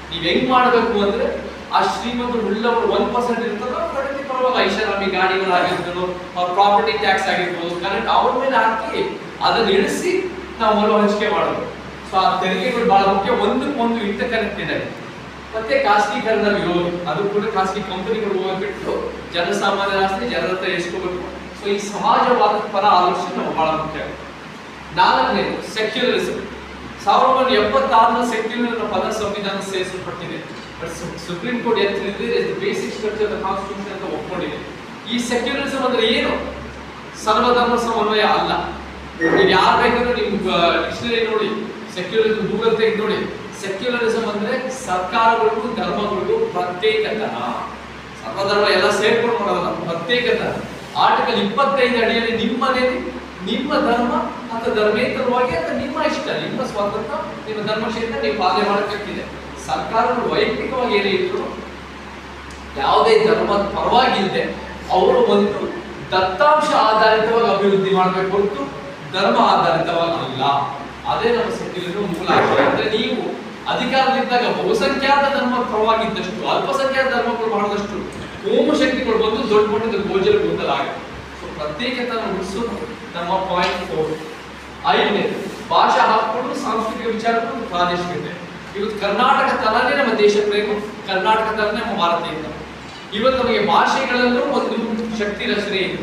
ನೀವ್ ಹೆಂಗ್ ಮಾಡಬೇಕು ಅಂದ್ರೆ ಆ ಶ್ರೀಮಂತರು ಉಳ್ಳವರು 1% ಇರ್ತದೋ ಖಂಡಿತ ಪರವಾಗಿ ಐಷಾರಾಮಿ ಗಾಡಿಗಳಾಗಿರ್ಬೋದು, ಅವ್ರ ಪ್ರಾಪರ್ಟಿ ಟ್ಯಾಕ್ಸ್ ಆಗಿರ್ಬೋದು, ಕರೆಂಟ್ ಅವ್ರ ಮೇಲೆ ಹಾಕಿ ಅದನ್ನ ಇಳಿಸಿ ನಾವು ಮರು ಹಂಚಿಕೆ ಮಾಡಬೇಕು. ಸೊ ಆ ತೆರಿಗೆಗಳು ಬಹಳ ಮುಖ್ಯ. ಒಂದಕ್ಕೊಂದು ಇಂಟರ್ ಕನೆಕ್ಟ್ ಇದೆ. ಮತ್ತೆ ಖಾಸಗೀಕರಣ ವಿರೋಧಿ, ಅದು ಕೂಡ ಖಾಸಗಿ ಕಂಪನಿಗಳು ಹೋಗ್ಬಿಟ್ಟು ಜನಸಾಮಾನ್ಯರ ಆಸ್ತಿ ಜನರ ಹತ್ರ ಎಸ್ಕೋಬೇಕು. ಸೊ ಸೊ ಈ ಸಮಾಜವಾದದ ಪರ ಆಲೋಚನೆ ನಮಗೆ ಬಹಳ ಮುಖ್ಯ. ನಾಲ್ಕನೇದು ಸೆಕ್ಯುಲರಿಸಂ. 1976 ಸೆಕ್ಯುಲರ್ ಪದ ಸಂವಿಧಾನ ಸೇರಿಸಲ್ಪಟ್ಟಿದೆ. ಸುಪ್ರೀಂ ಕೋರ್ಟ್ ಎತ್ತಿದೆ ಬೇಸಿಕ್ ಸ್ಟ್ರಕ್ಚರ್ ಆಫ್ ಕಾನ್ಸ್ಟಿಟ್ಯೂಷನ್ ಅಂತ ಒಪ್ಕೊಂಡಿದೆ. ಈ ಸೆಕ್ಯುಲರಿಸಂ ಅಂದ್ರೆ ಏನು? ಸರ್ವಧರ್ಮ ಸಮನ್ವಯ ಅಲ್ಲ. ನೀವು ಯಾರು ಬೇಕಾದ್ರೂ ನಿಮ್ ಡಿಕ್ಷನರಿ ನೋಡಿ, ಸೆಕ್ಯುಲರಿಸಂ ಗೂಗಲ್ ತೆಗೆದು ನೋಡಿ. ಸೆಕ್ಯುಲರಿಸಂ ಅಂದ್ರೆ ಸರ್ಕಾರಗಳಿಗೂ ಧರ್ಮಗಳಿಗೂ ಪ್ರತ್ಯೇಕತನ. ಸರ್ವಧರ್ಮ ಎಲ್ಲ ಸೇರ್ಕೊಂಡು ಮಾಡೋದಲ್ಲ, ಪ್ರತ್ಯೇಕತನ. ಆರ್ಟಿಕಲ್ 25 ಅಡಿಯಲ್ಲಿ ನಿಮ್ಮ ಮನೆಯಲ್ಲಿ ನಿಮ್ಮ ಧರ್ಮ ಅಥವಾ ಧರ್ಮೇತರವಾಗಿ ಅಥವಾ ನಿಮ್ಮ ಇಷ್ಟ, ನಿಮ್ಮ ಸ್ವಾತಂತ್ರ್ಯ, ನಿಮ್ಮ ಧರ್ಮ ಕ್ಷೇತ್ರ ನೀವು ಪಾಲನೆ ಮಾಡಬೇಕಿದೆ. ಸರ್ಕಾರಗಳು ವೈಯಕ್ತಿಕವಾಗಿ ಏನೇ ಇದ್ರು ಯಾವುದೇ ಧರ್ಮದ ಪರವಾಗಿಲ್ಲದೆ ಅವರು ಒಂದು ದತ್ತಾಂಶ ಆಧಾರಿತವಾಗಿ ಅಭಿವೃದ್ಧಿ ಮಾಡಬೇಕು ಹೊರತು ಧರ್ಮ ಆಧಾರಿತವಾಗಿ ಅಲ್ಲ. ಅದೇ ನಮ್ಮ ಸೆಕ್ಯುಲರ್ ಮೂಲ ಆಶಯ. ಅಂದ್ರೆ ನೀವು ಅಧಿಕಾರದಲ್ಲಿದ್ದಾಗ ಬಹುಸಂಖ್ಯಾತ ಧರ್ಮ ಪರವಾಗಿದ್ದಷ್ಟು ಅಲ್ಪಸಂಖ್ಯಾತ ಧರ್ಮಗಳು ಮಾಡಿದಷ್ಟು ಕೋಮು ಶಕ್ತಿಗಳು ಬಂದು ದೊಡ್ಡ ಮಟ್ಟದ ಗೋಚರ ಗೊಂದಲಾಗುತ್ತೆ. ಸೊ ಪ್ರತ್ಯೇಕತೆ ಉಳಿಸೋದು ನಮ್ಮ ಪಾಯಿಂಟ್ 4. 5ನೇ ಭಾಷಾ ಹಕ್ಕುಗಳು, ಸಾಂಸ್ಕೃತಿಕ ವಿಚಾರಗಳು, ಪ್ರಾದೇಶಿಕತೆ. ಇವತ್ತು ಕರ್ನಾಟಕ ತರನೇ ನಮ್ಮ ದೇಶ ಪ್ರೇಮ, ಕರ್ನಾಟಕ ತರನೇ ನಮ್ಮ ಭಾರತೀಯತೆ. ಇವತ್ತು ನಮಗೆ ಭಾಷೆಗಳಲ್ಲೂ ಒಂದು ಶಕ್ತಿ ರಚನೆ ಇದೆ.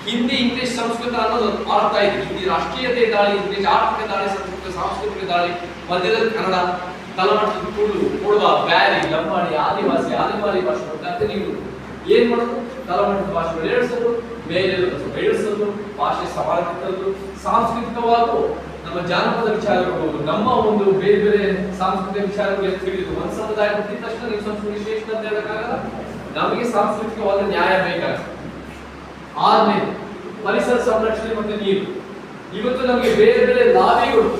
ಹಿಂದಿ, ಇಂಗ್ಲಿಷ್, ಸಂಸ್ಕೃತ ಅನ್ನೋದು ಅರ್ಥ ಇದೆ. ಹಿಂದಿ ರಾಷ್ಟ್ರೀಯತೆ ದಾಳಿ, ಇಂಗ್ಲಿಷ್ ಆರ್ಥಿಕ ದಾಳಿ, ಸಂಸ್ಕೃತ ಸಾಂಸ್ಕೃತಿಕ ದಾಳಿ, ಮಧ್ಯದಲ್ಲಿ ಕನ್ನಡ, ತಲಮಟ್ಟದ ತುಳು, ಕೊಡವ, ಬ್ಯಾರಿ, ಲಂಬಾಣಿ, ಆದಿವಾಸಿ ಭಾಷೆಗಳು ಅಂತ ನೀವು ಏನ್ ಮಾಡೋದು? ತಲಮಟ್ಟದ ಭಾಷೆಗಳು ಬೆಳೆಸೋದು, ಮೇಲೆ ಬೆಳೆಸೋದು, ಭಾಷೆ ಸಮಾನತೆ, ಸಾಂಸ್ಕೃತಿಕವಾದ ನಮ್ಮ ಜಾನಪದ ವಿಚಾರಗಳು, ನಮ್ಮ ಒಂದು ಬೇರೆ ಬೇರೆ ಸಾಂಸ್ಕೃತಿಕ ವಿಚಾರಗಳು ತಿಳಿದು ಒಂದು ಸಮುದಾಯ ಹುಟ್ಟಿದ ತಕ್ಷಣ ನೀವು ಸಂಸ್ಕೃತಿ ಶ್ರೇಷ್ಠ ಅಂತ ಹೇಳಕ್ಕಾಗಲ್ಲ. ನಮಗೆ ಸಾಂಸ್ಕೃತಿಕವಾದ ನ್ಯಾಯ ಬೇಕಾಗುತ್ತೆ. 6ನೇ ಪರಿಸರ ಸಂರಕ್ಷಣೆ ಮತ್ತು ನೀರು. ಇವತ್ತು ನಮಗೆ ಬೇರೆ ಬೇರೆ ಲಾಬಿಗಳು,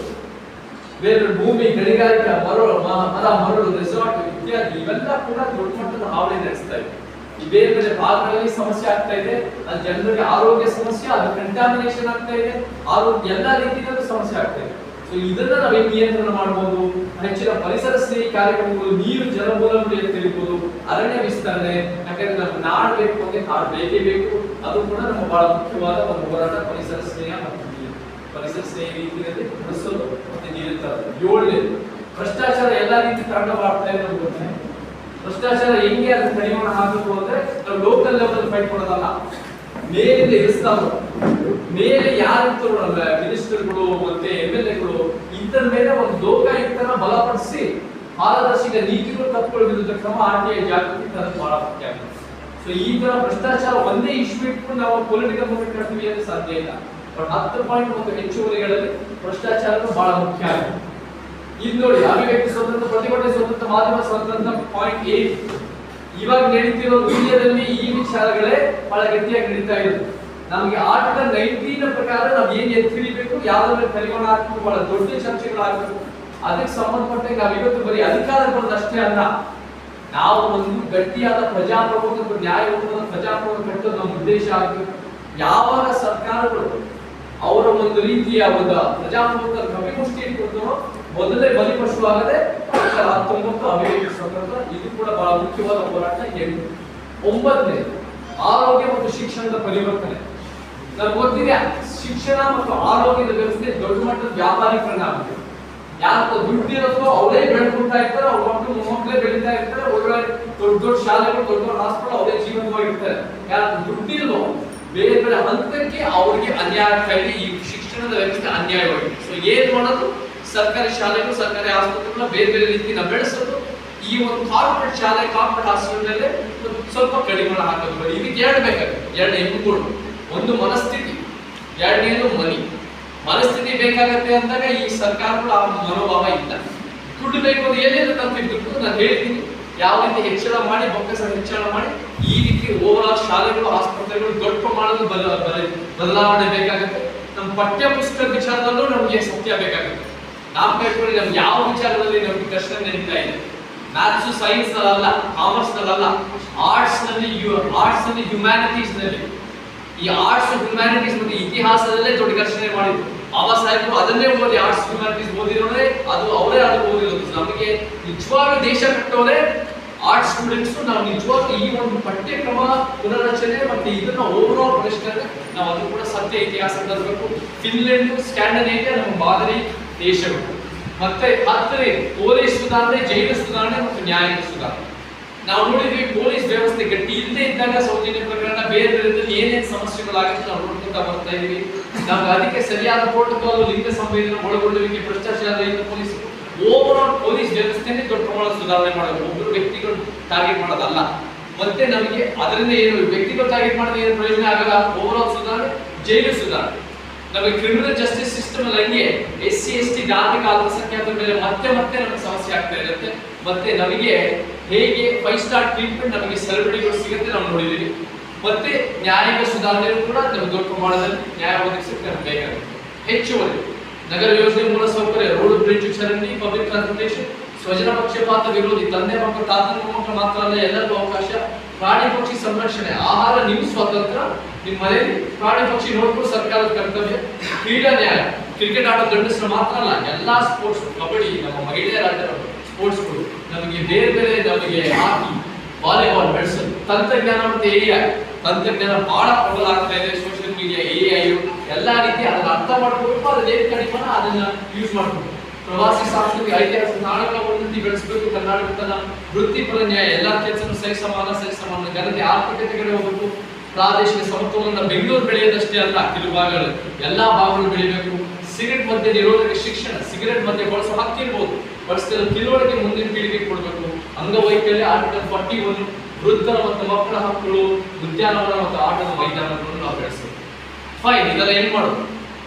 ಬೇರೆ ಭೂಮಿ, ಗಣಿಗಾರಿಕೆ, ಮರಳು, ರೆಸಾರ್ಟ್ ಇತ್ಯಾದಿ ಇವೆಲ್ಲ ಕೂಡ ದೊಡ್ಡ ಮಟ್ಟದ ಹಾವಳಿ ನಡೆಸ್ತಾ ಇದೆ. ಈ ಬೇರೆ ಬೇರೆ ಭಾಗಗಳಲ್ಲಿ ಸಮಸ್ಯೆ ಆಗ್ತಾ ಇದೆ. ಅದು ಜನರಿಗೆ ಆರೋಗ್ಯ ಸಮಸ್ಯೆ, ಅದು ಕಂಟಾಮಿನೇಷನ್ ಆಗ್ತಾ ಇದೆ, ಆರೋಗ್ಯ ಎಲ್ಲ ರೀತಿಯಲ್ಲೂ ಸಮಸ್ಯೆ ಆಗ್ತಾ ಇದೆ. ಸೊ ಇದನ್ನ ನಾವೇ ನಿಯಂತ್ರಣ ಮಾಡಬಹುದು. ಹೆಚ್ಚಿನ ಪರಿಸರ ಸ್ನೇಹಿ ಕಾರ್ಯಕ್ರಮಗಳು, ನೀರು, ಜಲಮೂಲಗಳು ಎತ್ತಿರಬಹುದು, ಅರಣ್ಯ ವಿಸ್ತರಣೆ. ಯಾಕಂದ್ರೆ ನಮ್ಗೆ ನಾಡ್ ಬೇಕು ಅಂದ್ರೆ ಕಾಡು ಬೇಕೇ ಬೇಕು. ಅದು ಕೂಡ ನಮ್ಮ ಬಹಳ ಮುಖ್ಯವಾದ ಒಂದು ಹೋರಾಟ. ಪರಿಸರ ಸ್ನೇಹ ಮತ್ತು ನೀರು, ಪರಿಸರ ಸ್ನೇಹಿ ರೀತಿಯಲ್ಲಿ ಉಳಿಸೋದು ಮತ್ತೆ ನೀರು ತರೋದು. 7ನೇದು ಭ್ರಷ್ಟಾಚಾರ ಎಲ್ಲ ರೀತಿ ಕಾರಣ ಮಾಡ್ತಾ ಇದೆ ನಮ್ಗೆ ಗೊತ್ತಿದೆ. ಭ್ರಷ್ಟಾಚಾರ ಹೆಂಗೆ ಅದನ್ನ ಕಡಿವಾಣ ಹಾಕಬೇಕು ಅಂದ್ರೆ ನಾವು ಲೋಕಲ್ ಲೆವೆಲ್ ಫೈಟ್ ಮಾಡೋದಲ್ಲ, ಮೇಲಿಂದ ಇಳಿಸ್ತಾವ. ಮೇಲೆ ಯಾರಿತ್ತು ಮಿನಿಸ್ಟರ್ಗಳು ಮತ್ತೆ MLAಗಳು ಇಂತರ ಮೇಲೆ ಒಂದು ಲೋಕಾಯುಕ್ತನ ಬಲಪಡಿಸಿ ಪಾರದರ್ಶಕ ನೀತಿಗಳು ತಪ್ಪುಗಳ ವಿರುದ್ಧ ಕ್ರಮ, RTI ಜಾಗೃತಿ ತರೋದು ಬಹಳ ಮುಖ್ಯ ಆಗಿದೆ. ಸೊ ಈ ತರ ಭ್ರಷ್ಟಾಚಾರ ಒಂದೇ ಇಶ್ಯೂ ಇಟ್ಕೊಂಡು ನಾವು ಪೊಲಿಟಿಕಲ್ ಮೂವ್ಮೆಂಟ್ ಮಾಡ್ತೀವಿ ಅಂದ್ರೆ ಸಾಧ್ಯ ಇಲ್ಲ. ಬಟ್ 10 ಪಾಯಿಂಟ್ ಮತ್ತು ಹೆಚ್ಚುವರಿಗಳಲ್ಲಿ ಭ್ರಷ್ಟಾಚಾರ ಬಹಳ ಮುಖ್ಯ ಆಗಿದೆ. ಇಲ್ಲಿ ನೋಡಿ, ಅಭಿವ್ಯಕ್ತಿ ಸ್ವಾತಂತ್ರ್ಯ, ಪ್ರತಿಭಟನೆ ಸ್ವಾತಂತ್ರ್ಯ, ಮಾಧ್ಯಮ ಸ್ವಾತಂತ್ರ್ಯ. ಪಾಯಿಂಟ್ 8 ಇವಾಗ ನಡೀತಿರೋ ಮೀಡಿಯಾದಲ್ಲಿ ಈ ವಿಚಾರಗಳೇ ಬಹಳ ಗಟ್ಟಿಯಾಗಿ ನಡೀತಾ ಇರೋದು. ನಮಗೆ ಆರ್ಟಿಕಲ್ 19 ಪ್ರಕಾರ ನಾವು ಏನ್ ಎತ್ತಿರಿಬೇಕು, ಯಾವ್ದಾದ್ರು ಕಡಿವಾಣ ಹಾಕಬೇಕು, ಬಹಳ ದೊಡ್ಡ ಚರ್ಚೆಗಳಾಗಬೇಕು. ಅದಕ್ಕೆ ಸಂಬಂಧಪಟ್ಟ ನಾವು ಇವತ್ತು ಬರೀ ಅಧಿಕಾರ ಬರೋದಷ್ಟೇ ಅಲ್ಲ, ನಾವು ಒಂದು ಗಟ್ಟಿಯಾದ ಪ್ರಜಾಪ್ರಭುತ್ವ, ನ್ಯಾಯಯುತವಾದ ಪ್ರಜಾಪ್ರಭುತ್ವ ಕಟ್ಟೋದು ನಮ್ಮ ಉದ್ದೇಶ ಆಗಬೇಕು. ಯಾವಾಗ ಸರ್ಕಾರಗಳು ಅವರ ಒಂದು ರೀತಿಯ ಒಂದು ಪ್ರಜಾಪ್ರಭುತ್ವ ಕಪಿಮುಷ್ಟಿ ಇಟ್ಕೊಳ್ತಾರೋ ಮೊದಲೇ ಬಲಿಪಶುವಾಗದೆ 19 ಅಭಿವ್ಯಕ್ತಿ ಸ್ವಾತಂತ್ರ್ಯ. ಇದು ಕೂಡ ಬಹಳ ಮುಖ್ಯವಾದ ಹೋರಾಟ. 9ನೇ ಆರೋಗ್ಯ ಮತ್ತು ಶಿಕ್ಷಣದ ಪರಿವರ್ತನೆ. ನಮ್ಗೆ ಗೊತ್ತಿದೆ, ಶಿಕ್ಷಣ ಮತ್ತು ಆರೋಗ್ಯದ ವ್ಯವಸ್ಥೆ ದೊಡ್ಡ ಮಟ್ಟದ ವ್ಯಾಪಾರೀಕರಣ ಆಗಿದೆ. ಯಾರು ದುಡ್ಡಿರೋದು ಅವರೇ ಬೆಳ್ಕೊಳ್ತಾ ಇರ್ತಾರೆ, ಅವ್ರ ಮಕ್ಕಳು ಮೊಮ್ಮಕ್ಕಳೇ ಬೆಳೀತಾ ಇರ್ತಾರೆ, ಒಳ್ಳೆ ದೊಡ್ಡ ದೊಡ್ಡ ಶಾಲೆಗಳು, ದೊಡ್ಡ ದೊಡ್ಡ ಹಾಸ್ಪಿಟಲ್ ಅವರೇ ಜೀವಂತವಾಗಿರ್ತಾರೆ. ಯಾರು ದುಡ್ಡಿಲ್ವೋ ಬೇರೆ ಬೇರೆ ಹಂತಕ್ಕೆ ಅವರಿಗೆ ಅನ್ಯಾಯ ಆಗ್ತಾ ಇದೆ. ಈ ಶಿಕ್ಷಣದ ವ್ಯವಸ್ಥೆ ಅನ್ಯಾಯವಾಗಿದೆ. ಸೊ ಏನ್ ಮಾಡೋದು? ಸರ್ಕಾರಿ ಶಾಲೆಗಳು, ಸರ್ಕಾರಿ ಆಸ್ಪತ್ರೆಗಳನ್ನ ಬೇರೆ ಬೇರೆ ರೀತಿನ ಬೆಳೆಸೋದು. ಈ ಒಂದು ಕಾರ್ಪೊರೇಟ್ ಶಾಲೆ, ಕಾರ್ಪೊರೇಟ್ ಹಾಸ್ಪಿಟಲ್ ಸ್ವಲ್ಪ ಕಡಿವಾಣ ಹಾಕೋದು. ಇದಕ್ಕೆ 2 ಬೇಕಾಗುತ್ತೆ, 2 ಎಂಬುಗಳು. ಒಂದು ಮನಸ್ಥಿತಿ, 2ನೇದು ಮನಿ. ಮನಸ್ಥಿತಿ ಬೇಕಾಗತ್ತೆ ಅಂದಾಗ ಈ ಸರ್ಕಾರಗಳು ಆ ಮನೋಭಾವ ಇಲ್ಲ. ದುಡ್ಡು ಬೇಕು ಅಂದ್ರೆ ಏನೇನು ತಪ್ಪಿದ್ದು ನಾನು ಹೇಳ್ತೀನಿ. ಯಾವ ರೀತಿ ಹೆಚ್ಚಳ ಮಾಡಿ, ಬೊಕ್ಕಸ ಹೆಚ್ಚಳ ಮಾಡಿ, ಈ ರೀತಿ ಓವರ್ ಶಾಲೆಗಳು, ಆಸ್ಪತ್ರೆಗಳು ದೊಡ್ಡ ಪ್ರಮಾಣದ ಬದಲಾವಣೆ ಬೇಕಾಗುತ್ತೆ. ನಮ್ಮ ಪಠ್ಯ ಪುಸ್ತಕ ವಿಚಾರದಲ್ಲೂ ನಮಗೆ ಸತ್ಯ ಬೇಕಾಗುತ್ತೆ. ನಾವು ಕೈಕೊಳ್ಳಿ ನಮ್ಗೆ ಯಾವ ವಿಚಾರದಲ್ಲಿ ನಮ್ಗೆ ಕಷ್ಟ ನಡೀತಾ ಇದೆ. ಮ್ಯಾಥ್ಸ್ ಸೈನ್ಸ್ ಅಲ್ಲ, ಕಾಮರ್ಸ್ ಅಲ್ಲ, ಆರ್ಟ್ಸ್ ನಲ್ಲಿ, ಹ್ಯುಮ್ಯಾನಿಟೀಸ್ ನಲ್ಲಿ. ಈ ಆರ್ಟ್ಸ್, ಹ್ಯುಮ್ಯಾನಿಟೀಸ್ ಮತ್ತು ಇತಿಹಾಸದಲ್ಲೇ ದೊಡ್ಡ ಘರ್ಷಣೆ ಮಾಡಿದ್ರು. ಬಾಬಾ ಸಾಹೇಬರು ಅದನ್ನೇ ಓದಿ, ಆರ್ಟ್ಸ್ ಹ್ಯುಮ್ಯಾನಿಟೀಸ್ ಓದಿರೋದೇ, ಅದು ಅವರೇ ಅದು ಓದಿರೋದು. ನಮಗೆ ನಿಜವಾಗ್ಲೂ ದೇಶ ಕಟ್ಟೋರೆ ಆರ್ಟ್ಸ್ ಸ್ಟೂಡೆಂಟ್ಸ್. ನಾವು ನಿಜವಾಗ್ಲೂ ಈ ಒಂದು ಪಠ್ಯಕ್ರಮ ಪುನರ್ರಚನೆ ಮತ್ತೆ ಇದನ್ನ ಓವರ್ ಆಲ್ ಪರಿಷ್ಕರಣೆ ನಾವು ಅದು ಕೂಡ ಸತ್ಯ ಇತಿಹಾಸ ತರಬೇಕು. ಫಿನ್ಲೆಂಡ್, ಸ್ಕ್ಯಾಂಡಿನೇವಿಯಾ ನಮ್ಮ ಮಾದರಿ ದೇಶಗಳು. ಮತ್ತೆ 10ನೇ ಪೊಲೀಸ್ ಸುಧಾರಣೆ, ಜೈಲು ಸುಧಾರಣೆ ಮತ್ತು ನ್ಯಾಯಾಂಗ ಸುಧಾರಣೆ. ನಾವು ನೋಡಿದ್ವಿ ಪೊಲೀಸ್ ವ್ಯವಸ್ಥೆ ಗಟ್ಟಿ ಇಲ್ಲದೆ ಇದ್ದಾಗ ಸೌಜನ್ಯ ಪ್ರಕರಣ ಬೇರೆ ಬೇರೆದಲ್ಲಿ ಏನೇನು ಸಮಸ್ಯೆಗಳಾಗುತ್ತೆ ನಾವು ನೋಡ್ಕೊಂತ ಬರ್ತಾ ಇದೀವಿ. ನಮ್ಗೆ ಅದಕ್ಕೆ ಸರಿಯಾದ ಪ್ರೋಟೋಕಾಲ್, ಲಿಂಗ ಸಂವೇದನೆ ಒಳಗೊಳ್ಳುವಿಕೆ, ಭ್ರಷ್ಟಾಚಾರ ರಹಿತ ಪೊಲೀಸ್, ಓವರ್ ಆಲ್ ಪೊಲೀಸ್ ವ್ಯವಸ್ಥೆನೇ ದೊಡ್ಡ ಪ್ರಮಾಣದ ಸುಧಾರಣೆ ಮಾಡೋದು, ಒಬ್ಬರು ವ್ಯಕ್ತಿಗಳು ಟಾರ್ಗೆಟ್ ಮಾಡೋದಲ್ಲ. ಮತ್ತೆ ನಮಗೆ ಅದರಿಂದ ಏನು ವ್ಯಕ್ತಿಗಳು ಟಾರ್ಗೆಟ್ ಮಾಡೋದು ಏನು ಪ್ರಯೋಜನ ಆಗಲ್ಲ. ಓವರ್ ಆಲ್ ಸುಧಾರಣೆ, ಜೈಲು ಸುಧಾರಣೆ, ನಮಗೆ ಕ್ರಿಮಿನಲ್ ಜಸ್ಟಿಸ್ ಸಿಸ್ಟಮ್ ಅಲ್ಲಿ ಹಂಗೆ SC ST ಧಾರ್ಮಿಕ ಅಲ್ಪಸಂಖ್ಯಾತರ ಮೇಲೆ ಮತ್ತೆ ನಮಗೆ ಸಮಸ್ಯೆ ಆಗ್ತಾ ಇರುತ್ತೆ. ಮತ್ತೆ ನಮಗೆ ಹೇಗೆ 5 ಸ್ಟಾರ್ ಟ್ರೀಟ್ಮೆಂಟ್ ನಮಗೆ ಸೆಲೆಬ್ರಿಟಿಗಳು ಸಿಗುತ್ತೆ ನಾವು ನೋಡಿದೀವಿ. ಮತ್ತೆ ನ್ಯಾಯಾಂಗ ಸುಧಾರಣೆ ಕೂಡ ನಮಗೆ ದೊಡ್ಡ ಪ್ರಮಾಣದಲ್ಲಿ ನ್ಯಾಯ ಒದಗಿಸಕ್ಕೆ ನಮ್ಗೆ ಬೇಕಾಗುತ್ತೆ. ಹೆಚ್ಚುವರಿ ನಗರ ಯೋಜನೆ, ಮೂಲಸೌಕರ್ಯ, ರೋಡ್, ಬ್ರಿಡ್ಜ್, ಚರಂಡಿ, ಪಬ್ಲಿಕ್ ಟ್ರಾನ್ಸ್ಪೋರ್ಟೇಷನ್, ಸ್ವಜನ ಪಕ್ಷಪಾತ ವಿರೋಧಿ, ತಂದೆ ಮಕ್ಕಳು ತಾತನ ಮಕ್ಕಳು ಮಾತ್ರ ಅಲ್ಲ ಎಲ್ಲರಿಗೂ ಅವಕಾಶ, ಪ್ರಾಣಿ ಪಕ್ಷಿ ಸಂರಕ್ಷಣೆ, ಆಹಾರ, ನೀವು ಸ್ವಾತಂತ್ರ್ಯ, ನಿಮ್ಮ ಮನೆಯಲ್ಲಿ ಪ್ರಾಣಿ ಪಕ್ಷಿ ನೋಡ್ಕೊಂಡು ಸರ್ಕಾರದ ಕರ್ತವ್ಯ, ಕ್ರೀಡಾ ನ್ಯಾಯ, ಕ್ರಿಕೆಟ್ ಆಡೋ ಗಂಡಸರು ಮಾತ್ರ ಅಲ್ಲ ಎಲ್ಲಾ ಸ್ಪೋರ್ಟ್ಸ್, ಕಬಡ್ಡಿ, ನಮ್ಮ ಮಹಿಳೆಯರ ಸ್ಪೋರ್ಟ್ಸ್ಗಳು, ನಮಗೆ ಬೇರೆ ನಮಗೆ ಹಾಕಿ, ವಾಲಿಬಾಲ್ ಬೆಳೆಸಲು, ತಂತ್ರಜ್ಞಾನ ಮತ್ತೆ AI, ತಂತ್ರಜ್ಞಾನ ಬಹಳ ಪ್ರಬಲ ಆಗ್ತಾ ಇದೆ. ಸೋಷಿಯಲ್ ಮೀಡಿಯಾ, AI ಎಲ್ಲಾ ರೀತಿ ಅದನ್ನ ಅರ್ಥ ಮಾಡ್ಕೋಬೇಕು, ಅದನ್ನ ಏನ್ ಕಡಿಮೆ ಅದನ್ನ ಯೂಸ್ ಮಾಡ್ಬೇಕು. ಪ್ರವಾಸಿ, ಸಾಂಸ್ಕೃತಿಕ, ಐತಿಹಾಸಿಕ ನಾಡುಗಳ ಉನ್ನತಿ ಬೆಳೆಸಬೇಕು. ಕರ್ನಾಟಕದ ವೃತ್ತಿಪರ ನ್ಯಾಯ, ಎಲ್ಲಾ ಕೆಲಸನೂ ಸರಿ ಸಮಾನ ಘನತೆ, ಆರ್ಥಿಕತೆ ಕಡೆ ಹೋಗಬೇಕು. ಪ್ರಾದೇಶಿಕ ಸಮತೋಲನ, ಬೆಂಗಳೂರು ಬೆಳೆಯೋದಷ್ಟೇ ಅಲ್ಲ, ಕೆಲವು ಭಾಗಗಳು ಎಲ್ಲಾ ಭಾಗಗಳು ಬೆಳಿಬೇಕು. ಸಿಗರೆಟ್ ಮದ್ಯ ನಿರೋಧಕ ಶಿಕ್ಷಣ, ಸಿಗರೆಟ್ ಮದ್ಯ ಬಳಸೋ ಹಕ್ಕಿರ್ಬೋದು, ಬಳಸಿದ ತಿಳುವಳಿಕೆ ಮುಂದಿನ ಪೀಳಿಗೆ ಕೊಡಬೇಕು. ಅಂಗವೈಕಲ್ಯ ಆರ್ಟಿಕಲ್ 41, ವೃದ್ಧರ ಮತ್ತು ಮಕ್ಕಳ ಹಕ್ಕುಗಳು, ಉದ್ಯಾನವನ ಮತ್ತು ಆಟದ ಮೈದಾನಗಳನ್ನು ನಾವು ಬೆಳೆಸಬೇಕು. ಫೈನ್, ಇದೆಲ್ಲ ಏನ್ ಮಾಡೋದು?